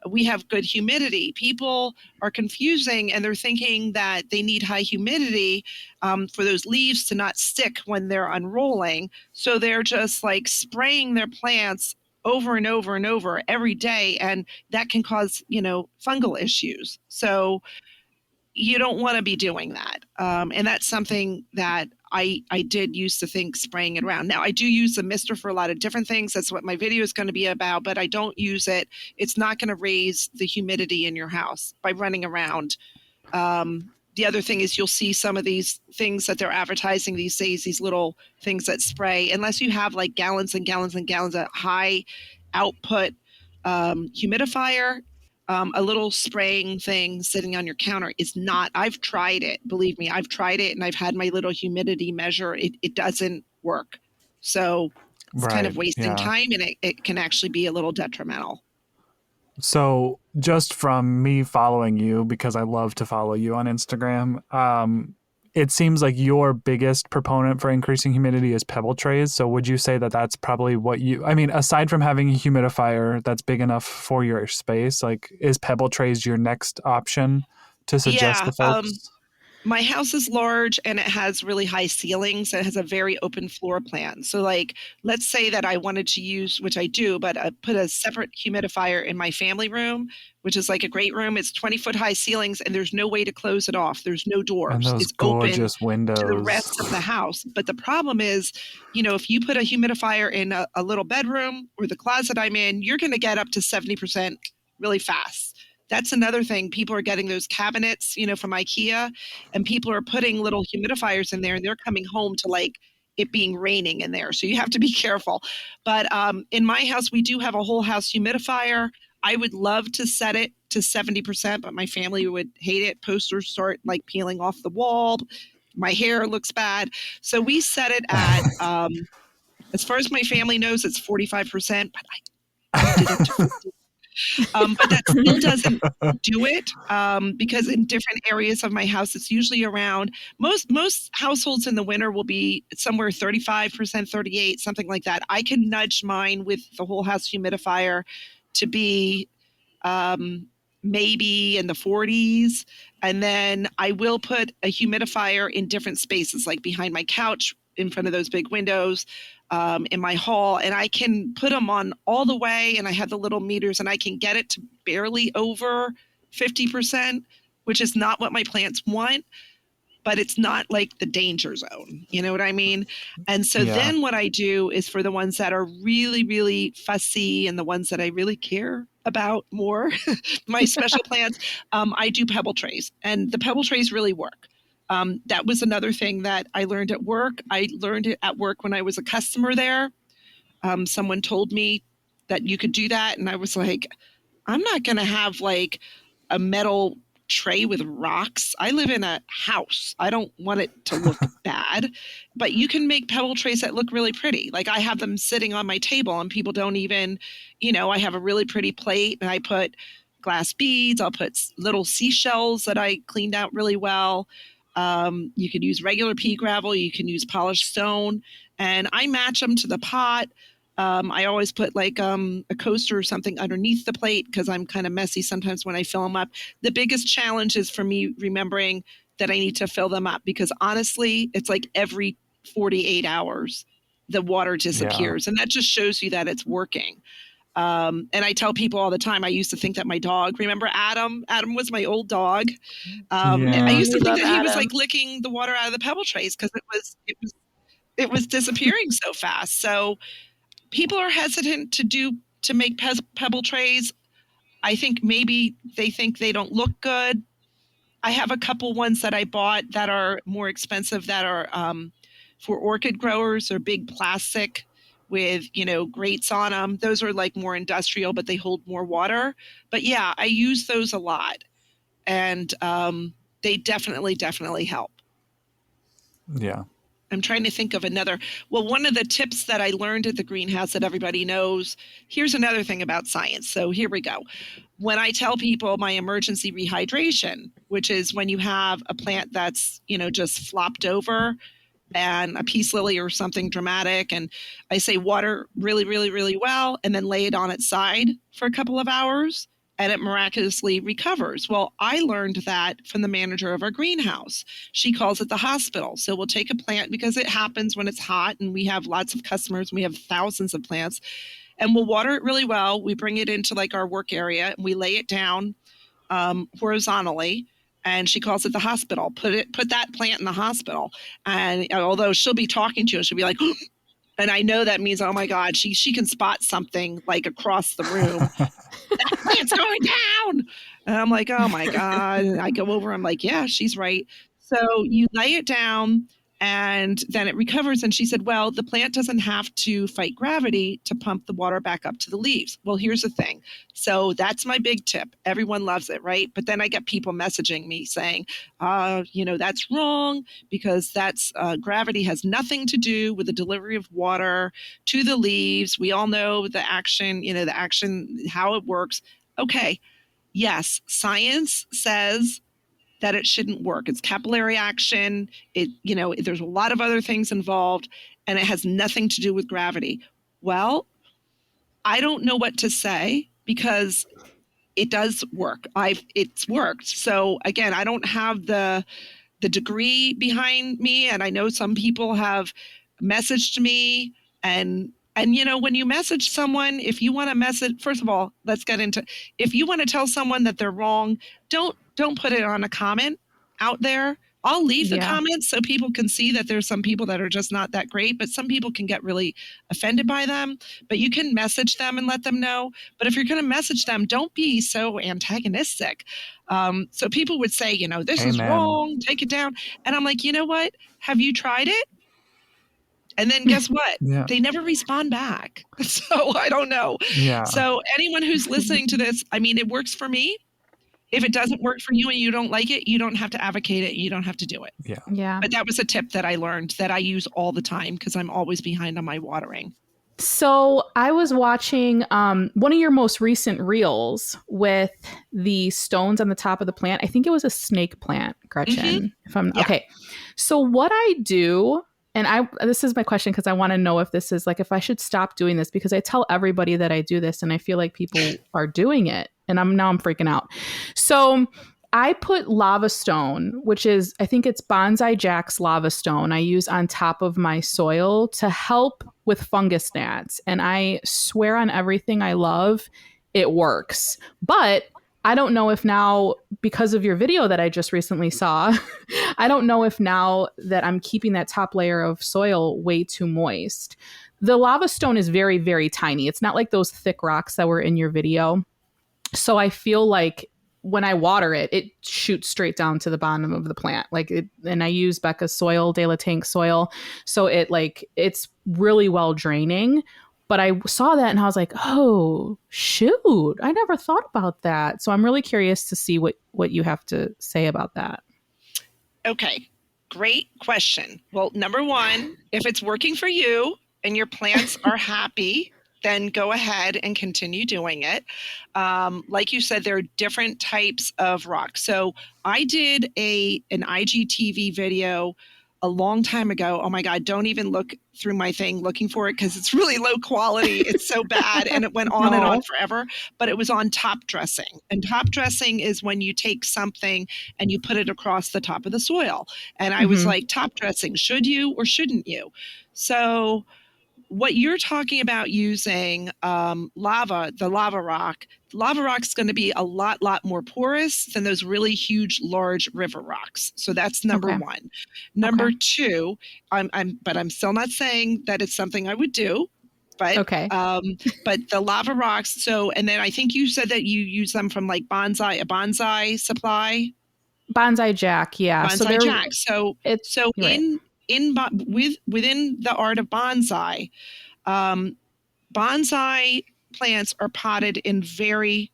We have good humidity. People are confusing and they're thinking that they need high humidity for those leaves to not stick when they're unrolling. So they're just like spraying their plants over and over and over every day. And that can cause, fungal issues. So you don't want to be doing that. And that's something that I did used to think spraying it around. Now, I do use the mister for a lot of different things. That's what my video is going to be about, but I don't use it. It's not going to raise the humidity in your house by running around. The other thing is you'll see some of these things that they're advertising these days, these little things that spray, unless you have like gallons and gallons and gallons of high output humidifier. A little spraying thing sitting on your counter is not, I've tried it. Believe me, I've tried it and I've had my little humidity measure. It doesn't work. So it's kind of wasting time and it can actually be a little detrimental. So just from me following you, because I love to follow you on Instagram, it seems like your biggest proponent for increasing humidity is pebble trays. So would you say that that's probably what aside from having a humidifier that's big enough for your space, like is pebble trays your next option to suggest to folks? My house is large and it has really high ceilings. It has a very open floor plan. So like, let's say that I wanted to use, which I do, but put a separate humidifier in my family room, which is like a great room. It's 20-foot high ceilings and there's no way to close it off. There's no doors. And those it's gorgeous open windows to the rest of the house. But the problem is, if you put a humidifier in a little bedroom or the closet I'm in, you're going to get up to 70% really fast. That's another thing. People are getting those cabinets, from IKEA, and people are putting little humidifiers in there and they're coming home to like it being raining in there. So you have to be careful. But in my house, we do have a whole house humidifier. I would love to set it to 70%, but my family would hate it. Posters start like peeling off the wall. My hair looks bad. So we set it at, as far as my family knows, it's 45%, but I moved it up to 50. But that still doesn't do it because in different areas of my house, it's usually around most households in the winter will be somewhere 35%, 38, something like that. I can nudge mine with the whole house humidifier to be maybe in the 40s. And then I will put a humidifier in different spaces, like behind my couch, in front of those big windows. In my hall, and I can put them on all the way, and I have the little meters, and I can get it to barely over 50%, which is not what my plants want, but it's not like the danger zone. You know what I mean? And so then what I do is for the ones that are really, really fussy and the ones that I really care about more, my special plants, I do pebble trays, and the pebble trays really work. That was another thing that I learned at work. I learned it at work when I was a customer there. Someone told me that you could do that. And I was like, I'm not going to have like a metal tray with rocks. I live in a house. I don't want it to look bad, but you can make pebble trays that look really pretty. Like I have them sitting on my table and people don't even, I have a really pretty plate and I put glass beads. I'll put little seashells that I cleaned out really well. You can use regular pea gravel. You can use polished stone, and I match them to the pot. I always put like a coaster or something underneath the plate because I'm kind of messy sometimes when I fill them up. The biggest challenge is for me remembering that I need to fill them up because honestly, it's like every 48 hours, the water disappears. And that just shows you that it's working. And I tell people all the time, I used to think that my dog, remember Adam? Adam was my old dog. I Yeah. used to We think love that he was Adam. like licking the water out of the pebble trays because it was disappearing so fast. So people are hesitant to make pebble trays. I think maybe they think they don't look good. I have a couple ones that I bought that are more expensive that are for orchid growers or big plastic with, grates on them. Those are like more industrial, but they hold more water. But yeah, I use those a lot. And they definitely help. Yeah. I'm trying to think of another. Well, one of the tips that I learned at the greenhouse that everybody knows, here's another thing about science. So here we go. When I tell people my emergency rehydration, which is when you have a plant that's, just flopped over and a peace lily or something dramatic, and I say water really, really, really well, and then lay it on its side for a couple of hours, and it miraculously recovers. Well, I learned that from the manager of our greenhouse. She calls it the hospital. So we'll take a plant because it happens when it's hot, and we have lots of customers. We have thousands of plants, and we'll water it really well. We bring it into like our work area, and we lay it down horizontally. And she calls it the hospital. Put that plant in the hospital. And although she'll be talking to you, she'll be like, and I know that means, oh my God, she can spot something like across the room. That plant's going down. And I'm like, oh my God. And I go over, I'm like, yeah, she's right. So you lay it down and then it recovers. And she said, well, the plant doesn't have to fight gravity to pump the water back up to the leaves. Well, here's the thing. So that's my big tip. Everyone loves it, right? But then I get people messaging me saying, that's wrong because that's gravity has nothing to do with the delivery of water to the leaves. We all know the action, how it works. Okay. Yes, science says that it shouldn't work. It's capillary action. There's a lot of other things involved, and it has nothing to do with gravity. Well, I don't know what to say because it does work. It's worked. So again, I don't have the degree behind me, and I know some people have messaged me and when you message someone, if you want to message, first of all, if you want to tell someone that they're wrong, don't put it on a comment out there. I'll leave the comments so people can see that there's some people that are just not that great, but some people can get really offended by them. But you can message them and let them know. But if you're going to message them, don't be so antagonistic. So people would say, this is wrong, take it down. And I'm like, you know what? Have you tried it? And then guess what? Yeah. They never respond back. So I don't know. Yeah. So anyone who's listening to this, it works for me. If it doesn't work for you and you don't like it, you don't have to advocate it. You don't have to do it. Yeah. Yeah. But that was a tip that I learned that I use all the time because I'm always behind on my watering. So I was watching one of your most recent reels with the stones on the top of the plant. I think it was a snake plant, Gretchen. Okay. So what I do, and this is my question because I want to know if this is like if I should stop doing this because I tell everybody that I do this and I feel like people are doing it and I'm freaking out. So I put lava stone, which is, I think it's Bonsai Jack's lava stone, I use on top of my soil to help with fungus gnats. And I swear on everything I love, it works. But I don't know if now, because of your video that I just recently saw, I don't know if now that I'm keeping that top layer of soil way too moist. The lava stone is very, very tiny. It's not like those thick rocks that were in your video. So I feel like when I water it, it shoots straight down to the bottom of the plant. And I use Becca's soil, De La Tank soil. So it's really well draining. But I saw that and I was like, oh, shoot, I never thought about that. So I'm really curious to see what you have to say about that. Okay, great question. Well, number one, if it's working for you and your plants are happy, then go ahead and continue doing it. Like you said, there are different types of rocks. So I did an IGTV video a long time ago. Oh my God, don't even look through my thing looking for it because it's really low quality. It's so bad. And it went on and on forever, but it was on top dressing. And top dressing is when you take something and you put it across the top of the soil. And I was like, top dressing, should you or shouldn't you? So what you're talking about using the lava rock's going to be a lot more porous than those really huge, large river rocks. So that's number Okay. one. Number two, but I'm still not saying that it's something I would do. But Okay. but the lava rocks. So, and then I think you said that you use them from like a bonsai supply. Bonsai Jack, yeah. So Bonsai Jack. So it's right. within the art of bonsai, bonsai plants are potted in very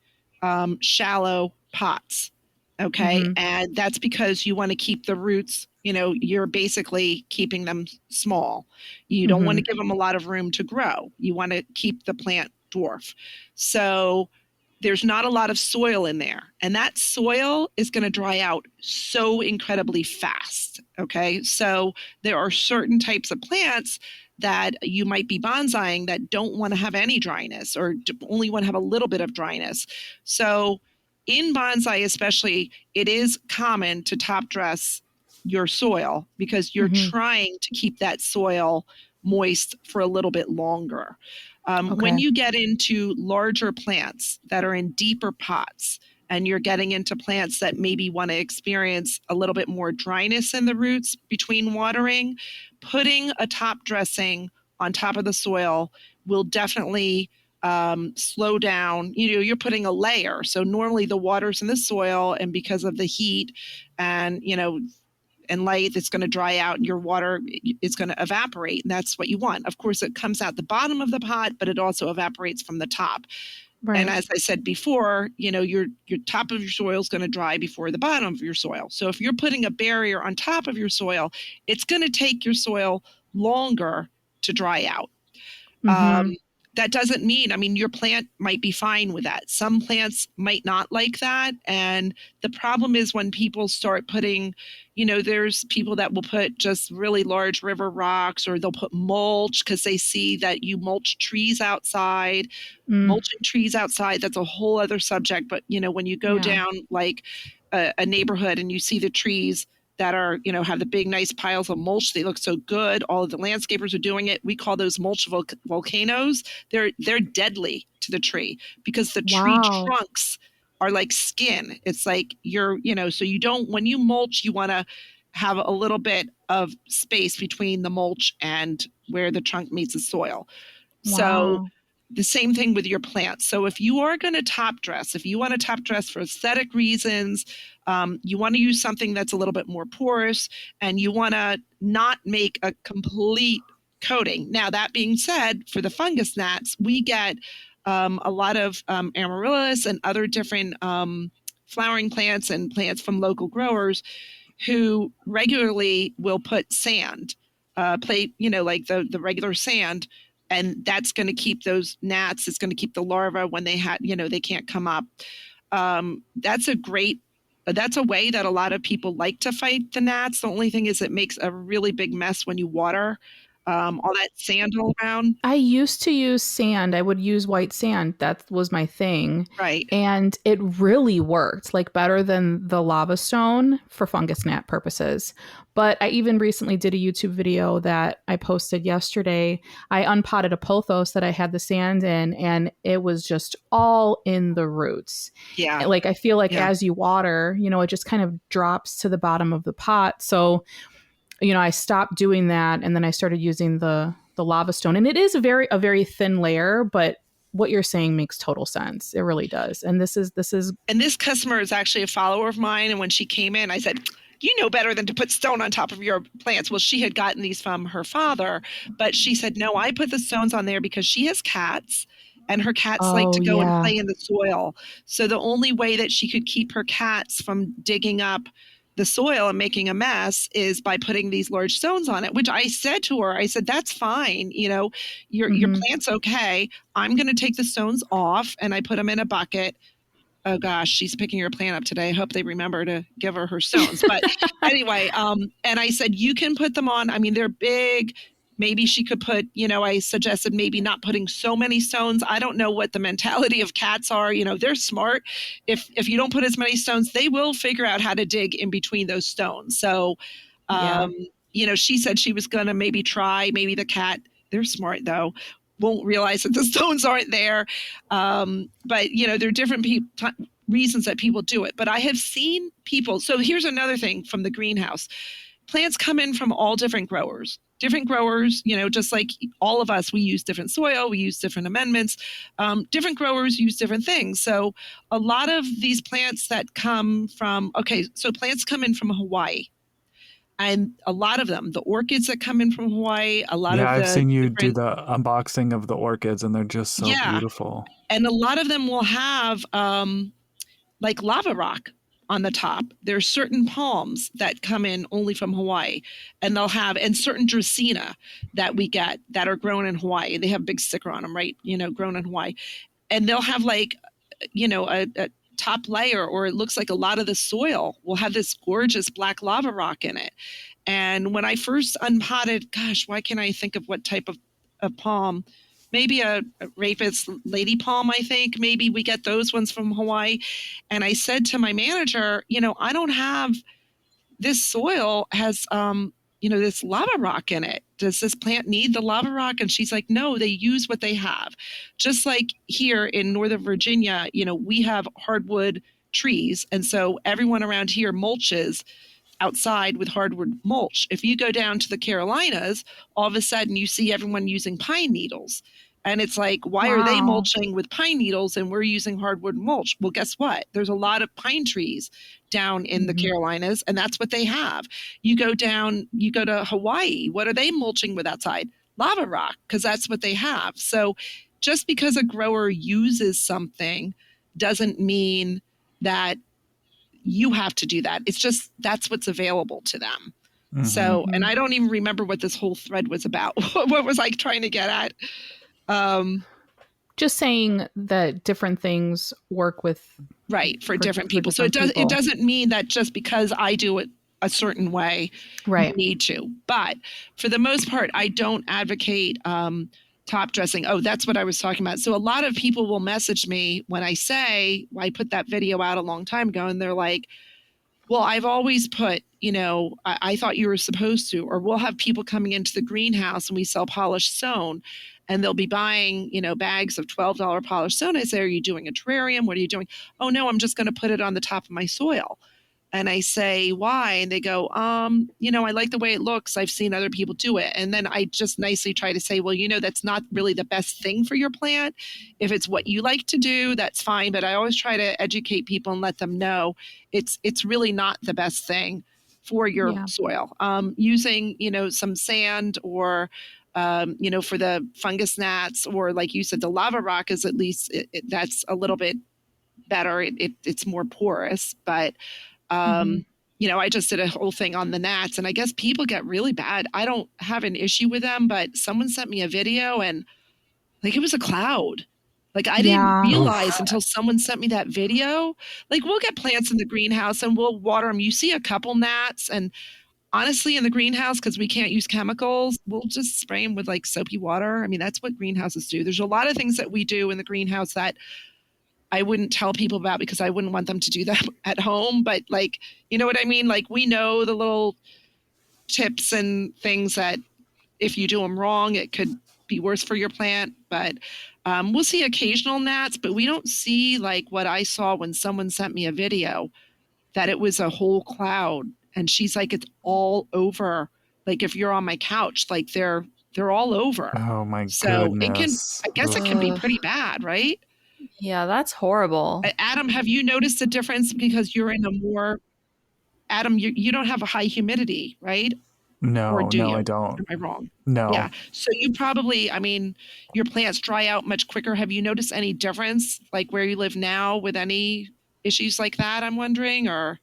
shallow pots. Okay. Mm-hmm. And that's because you want to keep the roots, you're basically keeping them small. You don't want to give them a lot of room to grow. You want to keep the plant dwarf. So there's not a lot of soil in there. And that soil is going to dry out so incredibly fast. Okay. So there are certain types of plants that you might be bonsaiing that don't want to have any dryness or only want to have a little bit of dryness. So in bonsai especially, it is common to top dress your soil because you're trying to keep that soil moist for a little bit longer. When you get into larger plants that are in deeper pots and you're getting into plants that maybe want to experience a little bit more dryness in the roots between watering, putting a top dressing on top of the soil will definitely slow down. You're putting a layer. So normally the water's in the soil, and because of the heat and, and light, it's going to dry out and your water is going to evaporate. And that's what you want. Of course, it comes out the bottom of the pot, but it also evaporates from the top. Right. And as I said before, your top of your soil is going to dry before the bottom of your soil. So if you're putting a barrier on top of your soil, it's going to take your soil longer to dry out. That doesn't mean, your plant might be fine with that. Some plants might not like that. And the problem is when people start putting, there's people that will put just really large river rocks, or they'll put mulch because they see that you mulch trees outside. Mulching trees outside, that's a whole other subject. But, when you go down like a neighborhood and you see the trees that are, have the big, nice piles of mulch. They look so good. All of the landscapers are doing it. We call those mulch volcanoes. They're deadly to the tree because the tree trunks are like skin. It's like so you don't, when you mulch, you want to have a little bit of space between the mulch and where the trunk meets the soil. So the same thing with your plants. So if you are going to top dress, if you want to top dress for aesthetic reasons, you want to use something that's a little bit more porous, and you want to not make a complete coating. Now, that being said, for the fungus gnats, we get a lot of amaryllis and other different flowering plants and plants from local growers who regularly will put sand, like the regular sand. And that's going to keep those gnats. It's going to keep the larvae when they they can't come up. That's a way that a lot of people like to fight the gnats. The only thing is it makes a really big mess when you water. All that sand all around. I used to use sand. I would use white sand. That was my thing. Right. And it really worked, like better than the lava stone for fungus gnat purposes. But I even recently did a YouTube video that I posted yesterday. I unpotted a pothos that I had the sand in, and it was just all in the roots. Yeah. Like I feel like as you water, it just kind of drops to the bottom of the pot. So I stopped doing that, and then I started using the lava stone. And it is a very thin layer, but what you're saying makes total sense. It really does. And this is and this customer is actually a follower of mine. And when she came in, I said, you know better than to put stone on top of your plants. Well, she had gotten these from her father, but she said, no, I put the stones on there because she has cats. And her cats like to go and play in the soil. So the only way that she could keep her cats from digging up the soil and making a mess is by putting these large stones on it, which I said to her, I said, that's fine. Your plant's okay. I'm going to take the stones off, and I put them in a bucket. Oh gosh, she's picking her plant up today. I hope they remember to give her stones. But anyway, and I said, you can put them on. I mean, they're big. Maybe she could put, I suggested maybe not putting so many stones. I don't know what the mentality of cats are. They're smart. If you don't put as many stones, they will figure out how to dig in between those stones. So, she said she was going to maybe try, maybe the cat They're smart though. Won't realize that the stones aren't there. But there are different reasons that people do it. But I have seen people. So here's another thing from the greenhouse. Plants come in from all different growers. Different growers, just like all of us, we use different soil, we use different amendments. Different growers use different things. So a lot of these plants that come from, so plants come in from Hawaii. And a lot of them, the orchids that come in from Hawaii, a lot Yeah, of I've the seen you do the unboxing of the orchids, and they're just so beautiful. And a lot of them will have like lava rock on the top. There's certain palms that come in only from Hawaii, and they'll have, and certain Dracaena that we get that are grown in Hawaii. They have a big sticker on them, right? Grown in Hawaii. And they'll have like, a top layer, or it looks like a lot of the soil will have this gorgeous black lava rock in it. And when I first unpotted, gosh, why can't I think of what type of palm? Maybe a rapist lady palm, I think. Maybe we get those ones from Hawaii. And I said to my manager, I don't have, this soil has, this lava rock in it. Does this plant need the lava rock? And she's like, no, they use what they have. Just like here in Northern Virginia, we have hardwood trees. And so everyone around here mulches outside with hardwood mulch. If you go down to the Carolinas, all of a sudden you see everyone using pine needles. And it's like, why are they mulching with pine needles and we're using hardwood mulch? Well, guess what? There's a lot of pine trees down in the Carolinas, and that's what they have. You go to Hawaii. What are they mulching with outside? Lava rock, because that's what they have. So just because a grower uses something doesn't mean that you have to do that. It's just that's what's available to them. So, and I don't even remember what this whole thread was about. What was I trying to get at? Just saying that different things work with for different people. So it doesn't mean that just because I do it a certain way, you need to. But for the most part, I don't advocate top dressing. Oh, that's what I was talking about. So a lot of people will message me when I say, I put that video out a long time ago, and they're like, well, I've always put, I thought you were supposed to. Or we'll have people coming into the greenhouse and we sell polished stone, and they'll be buying, bags of $12 polished stone. I say, are you doing a terrarium? What are you doing? Oh, no, I'm just going to put it on the top of my soil. And I say, why? And they go, I like the way it looks. I've seen other people do it. And then I just nicely try to say, well, that's not really the best thing for your plant. If it's what you like to do, that's fine. But I always try to educate people and let them know it's really not the best thing for your soil. Using, some sand or, for the fungus gnats, or like you said, the lava rock is at least, that's a little bit better. It's more porous, but I just did a whole thing on the gnats, and I guess people get really bad. I don't have an issue with them, but someone sent me a video and like it was a cloud. Like I didn't realize until someone sent me that video. Like we'll get plants in the greenhouse and we'll water them. You see a couple gnats, and honestly in the greenhouse, because we can't use chemicals, we'll just spray them with like soapy water. I mean, that's what greenhouses do. There's a lot of things that we do in the greenhouse that I wouldn't tell people about because I wouldn't want them to do that at home. But like, you know what I mean? Like we know the little tips and things that if you do them wrong, it could be worse for your plant. But we'll see occasional gnats, but we don't see like what I saw when someone sent me a video that it was a whole cloud. And she's like, it's all over. Like if you're on my couch, like they're all over. Oh my so goodness. It can be pretty bad, right? Yeah, that's horrible. Adam, have you noticed a difference because you're in a more, Adam, you don't have a high humidity, right? No, or do you? I don't. Am I wrong? No. Yeah. So you probably, your plants dry out much quicker. Have you noticed any difference, like where you live now, with any issues like that, I'm wondering, or?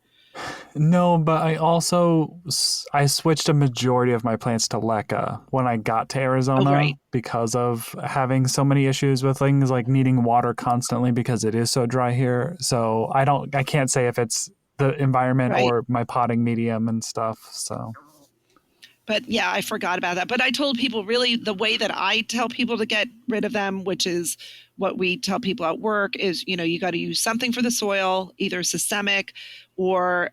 No, but I switched a majority of my plants to leca when I got to Arizona because of having so many issues with things like needing water constantly because it is so dry here. So I can't say if it's the environment or my potting medium and stuff. So. But yeah, I forgot about that. But I told people really the way that I tell people to get rid of them, which is what we tell people at work, is, you got to use something for the soil, either systemic or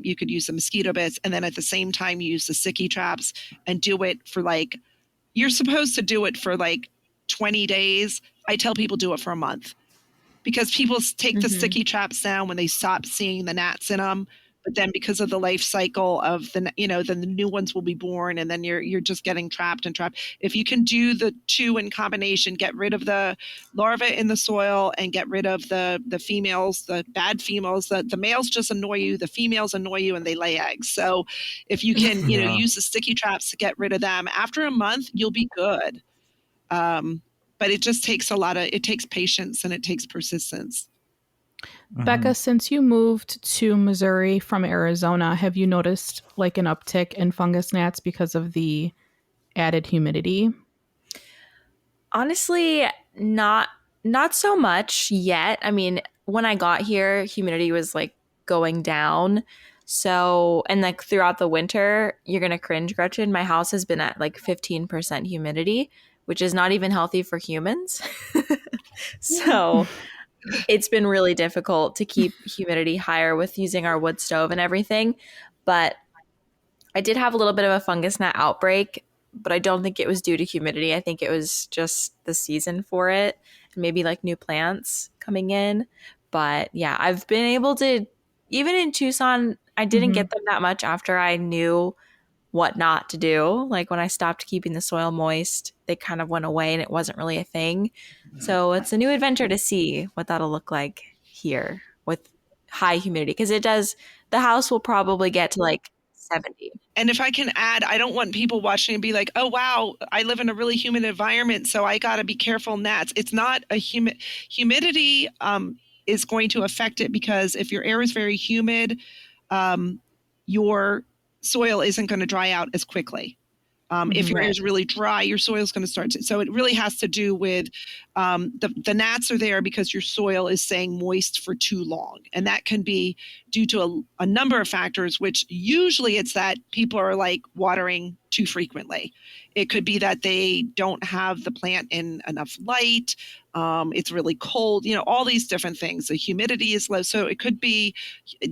you could use the mosquito bits. And then at the same time, use the sticky traps and do it for like you're supposed to do it for like 20 days. I tell people do it for a month, because people take the sticky traps down when they stop seeing the gnats in them. But then because of the life cycle of then the new ones will be born, and then you're just getting trapped and trapped. If you can do the two in combination, get rid of the larvae in the soil and get rid of the females, the bad females. The males just annoy you, the females annoy you, and they lay eggs. So if you can, use the sticky traps to get rid of them, after a month, you'll be good. But it just takes it takes patience and it takes persistence. Becca, since you moved to Missouri from Arizona, have you noticed like an uptick in fungus gnats because of the added humidity? Honestly, not so much yet. I mean, when I got here, humidity was like going down. So, and like throughout the winter, you're going to cringe, Gretchen. My house has been at like 15% humidity, which is not even healthy for humans. So it's been really difficult to keep humidity higher with using our wood stove and everything. But I did have a little bit of a fungus gnat outbreak, but I don't think it was due to humidity. I think it was just the season for it, maybe like new plants coming in. But yeah, I've been able to, even in Tucson, I didn't get them that much after I knew what not to do. Like when I stopped keeping the soil moist, they kind of went away and it wasn't really a thing. So it's a new adventure to see what that'll look like here with high humidity, because the house will probably get to like 70. And if I can add, I don't want people watching and be like, oh, wow, I live in a really humid environment, so I got to be careful gnats. It's not a humidity is going to affect it, because if your air is very humid, your soil isn't going to dry out as quickly. If your air is really dry, your soil is going to start to. So it really has to do with the gnats are there because your soil is staying moist for too long. And that can be due to a number of factors, which usually it's that people are like watering too frequently. It could be that they don't have the plant in enough light. It's really cold, all these different things. The humidity is low. So it could be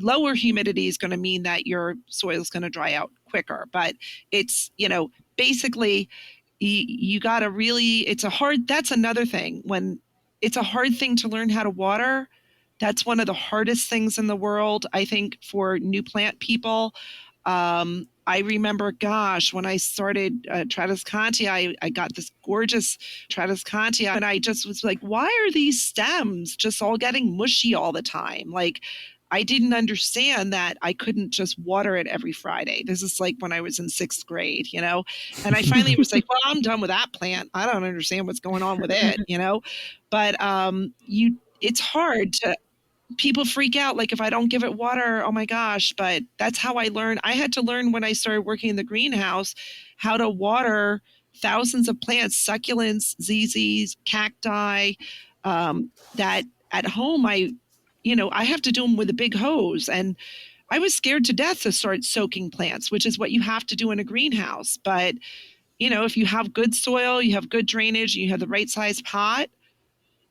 lower humidity is going to mean that your soil is going to dry out quicker. But it's, basically you got to really, that's another thing. When it's a hard thing to learn how to water, that's one of the hardest things in the world, I think, for new plant people. I remember, when I started Tradescantia, I got this gorgeous Tradescantia, and I just was like, why are these stems just all getting mushy all the time? Like, I didn't understand that I couldn't just water it every Friday. This is like when I was in 6th grade, and I finally was like, well, I'm done with that plant. I don't understand what's going on with it, but it's hard to, people freak out. Like if I don't give it water, oh my gosh, but that's how I learned. I had to learn when I started working in the greenhouse, how to water thousands of plants, succulents, ZZs, cacti, that at home, I have to do them with a big hose. And I was scared to death to start soaking plants, which is what you have to do in a greenhouse. But, if you have good soil, you have good drainage, you have the right size pot,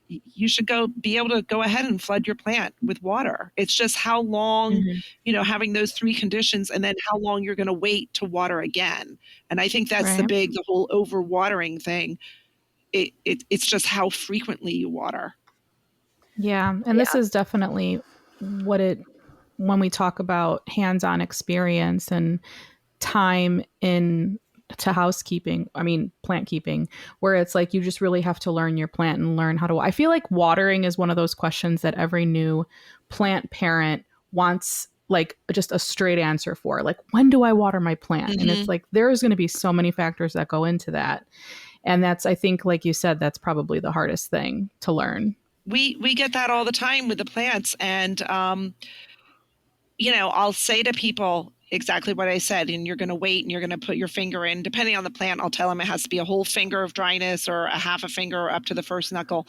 you should be able to go ahead and flood your plant with water. It's just how long, having those 3 conditions, and then how long you're going to wait to water again. And I think that's the whole overwatering thing. It's just how frequently you water. Yeah. And this is definitely when we talk about hands-on experience and time to housekeeping, plant keeping, where it's like you just really have to learn your plant and learn how to. I feel like watering is one of those questions that every new plant parent wants like just a straight answer for. Like, when do I water my plant? And it's like there's going to be so many factors that go into that. And that's, I think, like you said, that's probably the hardest thing to learn. We get that all the time with the plants. And, I'll say to people exactly what I said, and you're going to wait and you're going to put your finger in. Depending on the plant, I'll tell them it has to be a whole finger of dryness or a half a finger up to the first knuckle.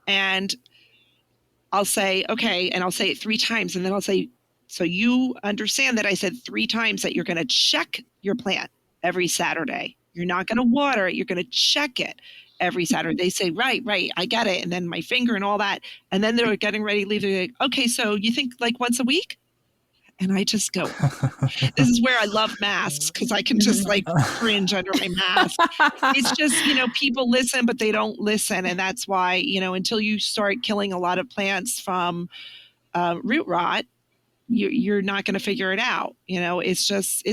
And I'll say, okay, and I'll say it 3 times. And then I'll say, so you understand that I said 3 times that you're going to check your plant every Saturday. You're not going to water it. You're going to check it every Saturday. They say, right, I get it. And then my finger and all that. And then they're getting ready to leave. They're like, okay, so you think like once a week? And I just go, this is where I love masks because I can just like cringe under my mask. It's just, people listen, but they don't listen. And that's why, until you start killing a lot of plants from root rot, you're not going to figure it out. It's just,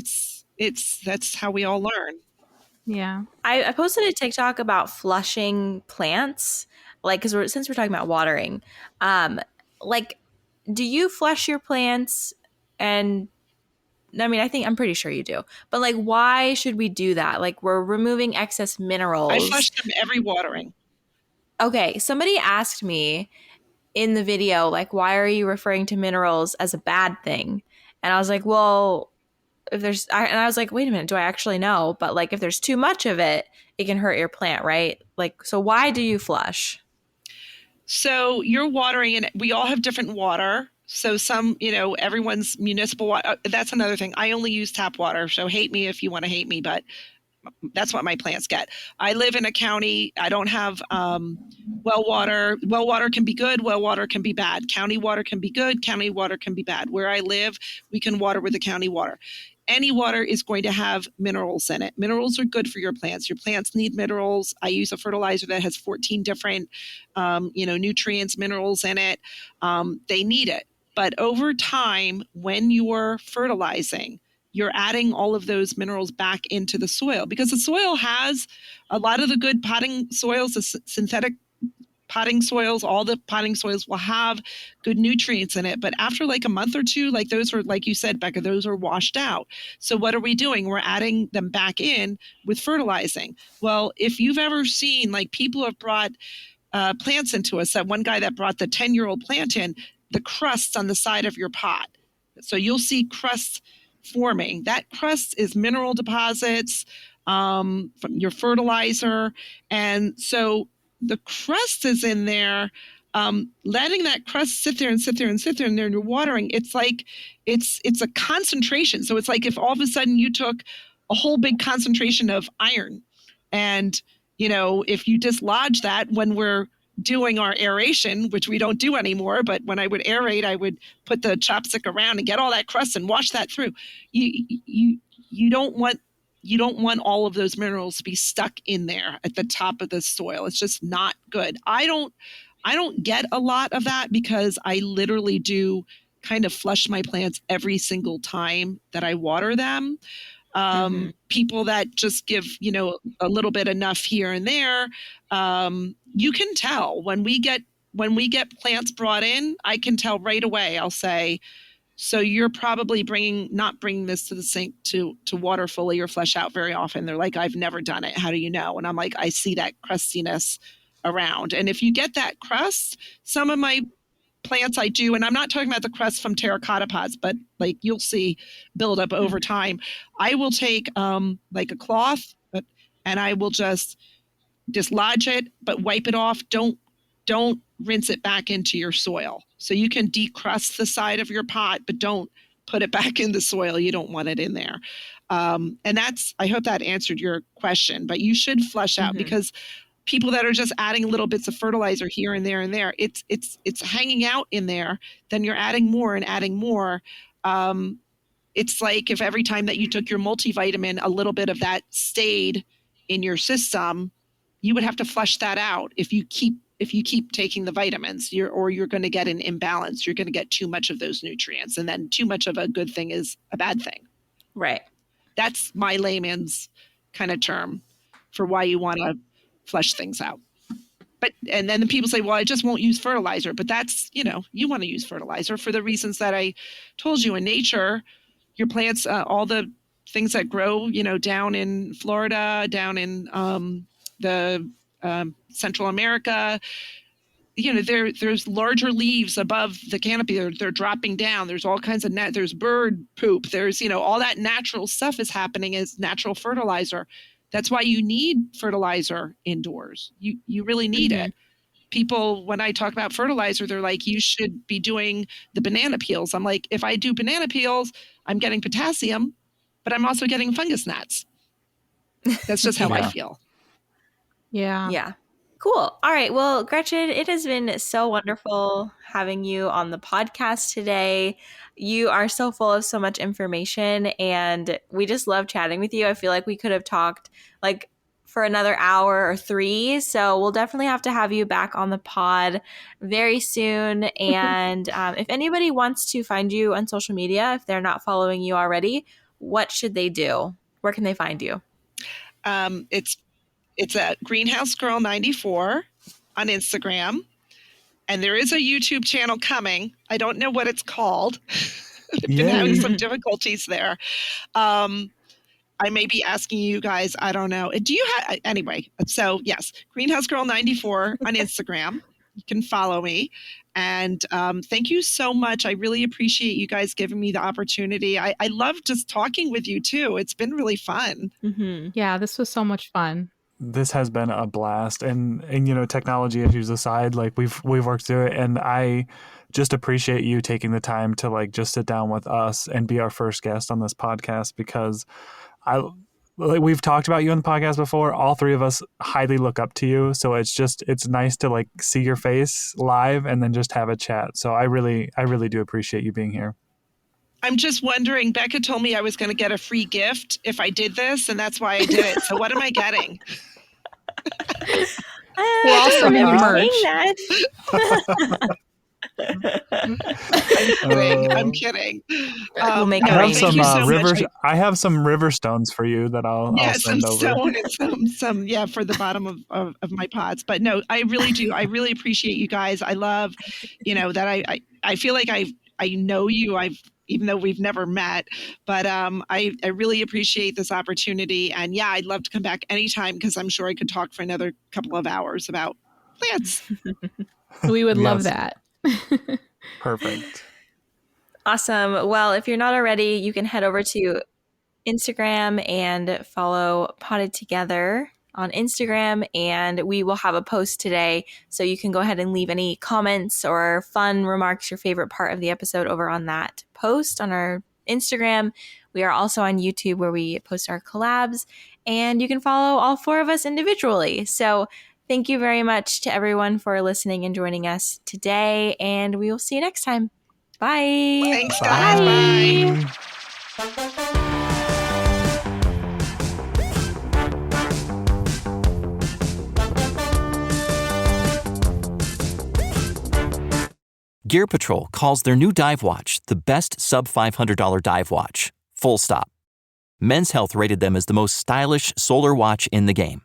that's how we all learn. Yeah. I posted a TikTok about flushing plants, like, because since we're talking about watering, like, do you flush your plants? And I mean, I'm pretty sure you do, but like, why should we do that? Like, we're removing excess minerals. I flush them every watering. Okay, somebody asked me in the video, like, why are you referring to minerals as a bad thing? And I was like, well, and I was like, wait a minute, do I actually know? But like, if there's too much of it, it can hurt your plant, right? Like, so why do you flush? So you're watering, and we all have different water. So some, everyone's municipal water. That's another thing. I only use tap water. So hate me if you want to hate me, but that's what my plants get. I live in a county. I don't have well water. Well water can be good. Well water can be bad. County water can be good. County water can be bad. Where I live, we can water with the county water. Any water is going to have minerals in it. Minerals are good for your plants. Your plants need minerals. I use a fertilizer that has 14 different, nutrients, minerals in it. They need it. But over time, when you're fertilizing, you're adding all of those minerals back into the soil because the soil has a lot of the good potting soils, the synthetic potting soils, all the potting soils will have good nutrients in it. But after like a month or two, like those are, like you said, Becca, those are washed out. So what are we doing? We're adding them back in with fertilizing. Well, if you've ever seen, like people have brought plants into us, that one guy that brought the 10-year-old plant in, the crusts on the side of your pot. So you'll see crusts forming. That crust is mineral deposits from your fertilizer. And so the crust is in there, letting that crust sit there and sit there and sit there, and then you're watering. It's like, it's a concentration. So it's like if all of a sudden you took a whole big concentration of iron and, if you dislodge that when we're doing our aeration, which we don't do anymore, but when I would aerate, I would put the chopstick around and get all that crust and wash that through. You don't want all of those minerals to be stuck in there at the top of the soil. It's just not good. I don't get a lot of that because I literally do kind of flush my plants every single time that I water them. People that just give, a little bit enough here and there, you can tell when we get plants brought in, I can tell right away. I'll say, so you're probably not bringing this to the sink to water fully or flush out very often. They're like, I've never done it. How do you know? And I'm like, I see that crustiness around. And if you get that crust, some of my plants I do, and I'm not talking about the crust from terracotta pots, but like you'll see build up over time. I will take like a cloth and I will just dislodge it, but wipe it off. Don't rinse it back into your soil. So you can decrust the side of your pot, but don't put it back in the soil. You don't want it in there. And I hope that answered your question, but you should flush out because people that are just adding little bits of fertilizer here and there, it's hanging out in there. Then you're adding more and adding more. It's like if every time that you took your multivitamin, a little bit of that stayed in your system, you would have to flush that out. If you keep taking the vitamins, you're going to get an imbalance. You're going to get too much of those nutrients, and then too much of a good thing is a bad thing. Right. That's my layman's kind of term for why you want to flush things out. And then the people say, well, I just won't use fertilizer. But that's, you want to use fertilizer for the reasons that I told you. In nature, your plants, all the things that grow, down in Florida, down in the Central America, there's larger leaves above the canopy. They're dropping down. There's all kinds of there's bird poop. There's, all that natural stuff is happening as natural fertilizer. That's why you need fertilizer indoors. You really need it. People, when I talk about fertilizer, they're like, you should be doing the banana peels. I'm like, if I do banana peels, I'm getting potassium, but I'm also getting fungus gnats. That's just how I feel. Yeah. Yeah. Cool. All right. Well, Gretchen, it has been so wonderful having you on the podcast today. You are so full of so much information, and we just love chatting with you. I feel like we could have talked like for another hour or 3. So we'll definitely have to have you back on the pod very soon. And if anybody wants to find you on social media, if they're not following you already, what should they do? Where can they find you? It's at Greenhouse Girl 94 on Instagram. And there is a YouTube channel coming. I don't know what it's called. I've been having some difficulties there. I may be asking you guys, I don't know. Do you have, anyway, so yes, Greenhouse Girl 94 on Instagram. You can follow me. And thank you so much. I really appreciate you guys giving me the opportunity. I love just talking with you too. It's been really fun. Mm-hmm. Yeah, this was so much fun. This has been a blast, and technology issues aside, like we've worked through it, and I just appreciate you taking the time to like just sit down with us and be our first guest on this podcast, because we've talked about you on the podcast before. All 3 of us highly look up to you, so it's nice to like see your face live and then just have a chat. So I really do appreciate you being here. I'm just wondering, Becca told me I was going to get a free gift if I did this, and that's why I did it. So what am I getting? We'll all send you merch. I'm kidding. We'll make I have arrangements. some Thank you so river. much. I have some river stones for you that I'll some send over. stone and some for the bottom of my pots. But no, I really do. I really appreciate you guys. I love, that I feel like I know you. Even though we've never met, but I really appreciate this opportunity. And yeah, I'd love to come back anytime, because I'm sure I could talk for another couple of hours about plants. We would love that. Perfect. Awesome. Well, if you're not already, you can head over to Instagram and follow Potted Together on Instagram, and we will have a post today, so you can go ahead and leave any comments or fun remarks, your favorite part of the episode, over on that post on our Instagram. We are also on YouTube, where we post our collabs, and you can follow all 4 of us individually. So thank you very much to everyone for listening and joining us today, and we will see you next time. Bye. Thanks, guys. Bye. Gear Patrol calls their new dive watch the best sub-$500 dive watch. Full stop. Men's Health rated them as the most stylish solar watch in the game.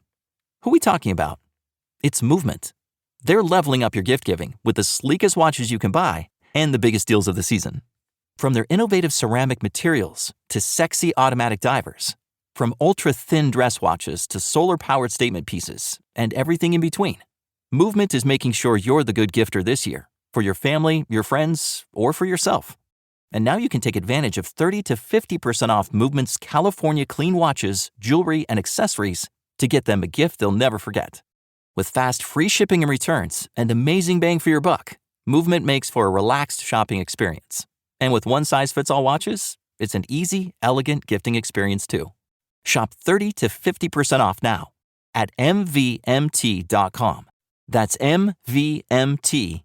Who are we talking about? It's Movement. They're leveling up your gift giving with the sleekest watches you can buy and the biggest deals of the season. From their innovative ceramic materials to sexy automatic divers, from ultra-thin dress watches to solar-powered statement pieces, and everything in between, Movement is making sure you're the good gifter this year, for your family, your friends, or for yourself. And now you can take advantage of 30 to 50% off Movement's California clean watches, jewelry, and accessories to get them a gift they'll never forget. With fast, free shipping and returns and amazing bang for your buck, Movement makes for a relaxed shopping experience. And with one-size-fits-all watches, it's an easy, elegant gifting experience too. Shop 30 to 50% off now at mvmt.com. That's mvmt.com.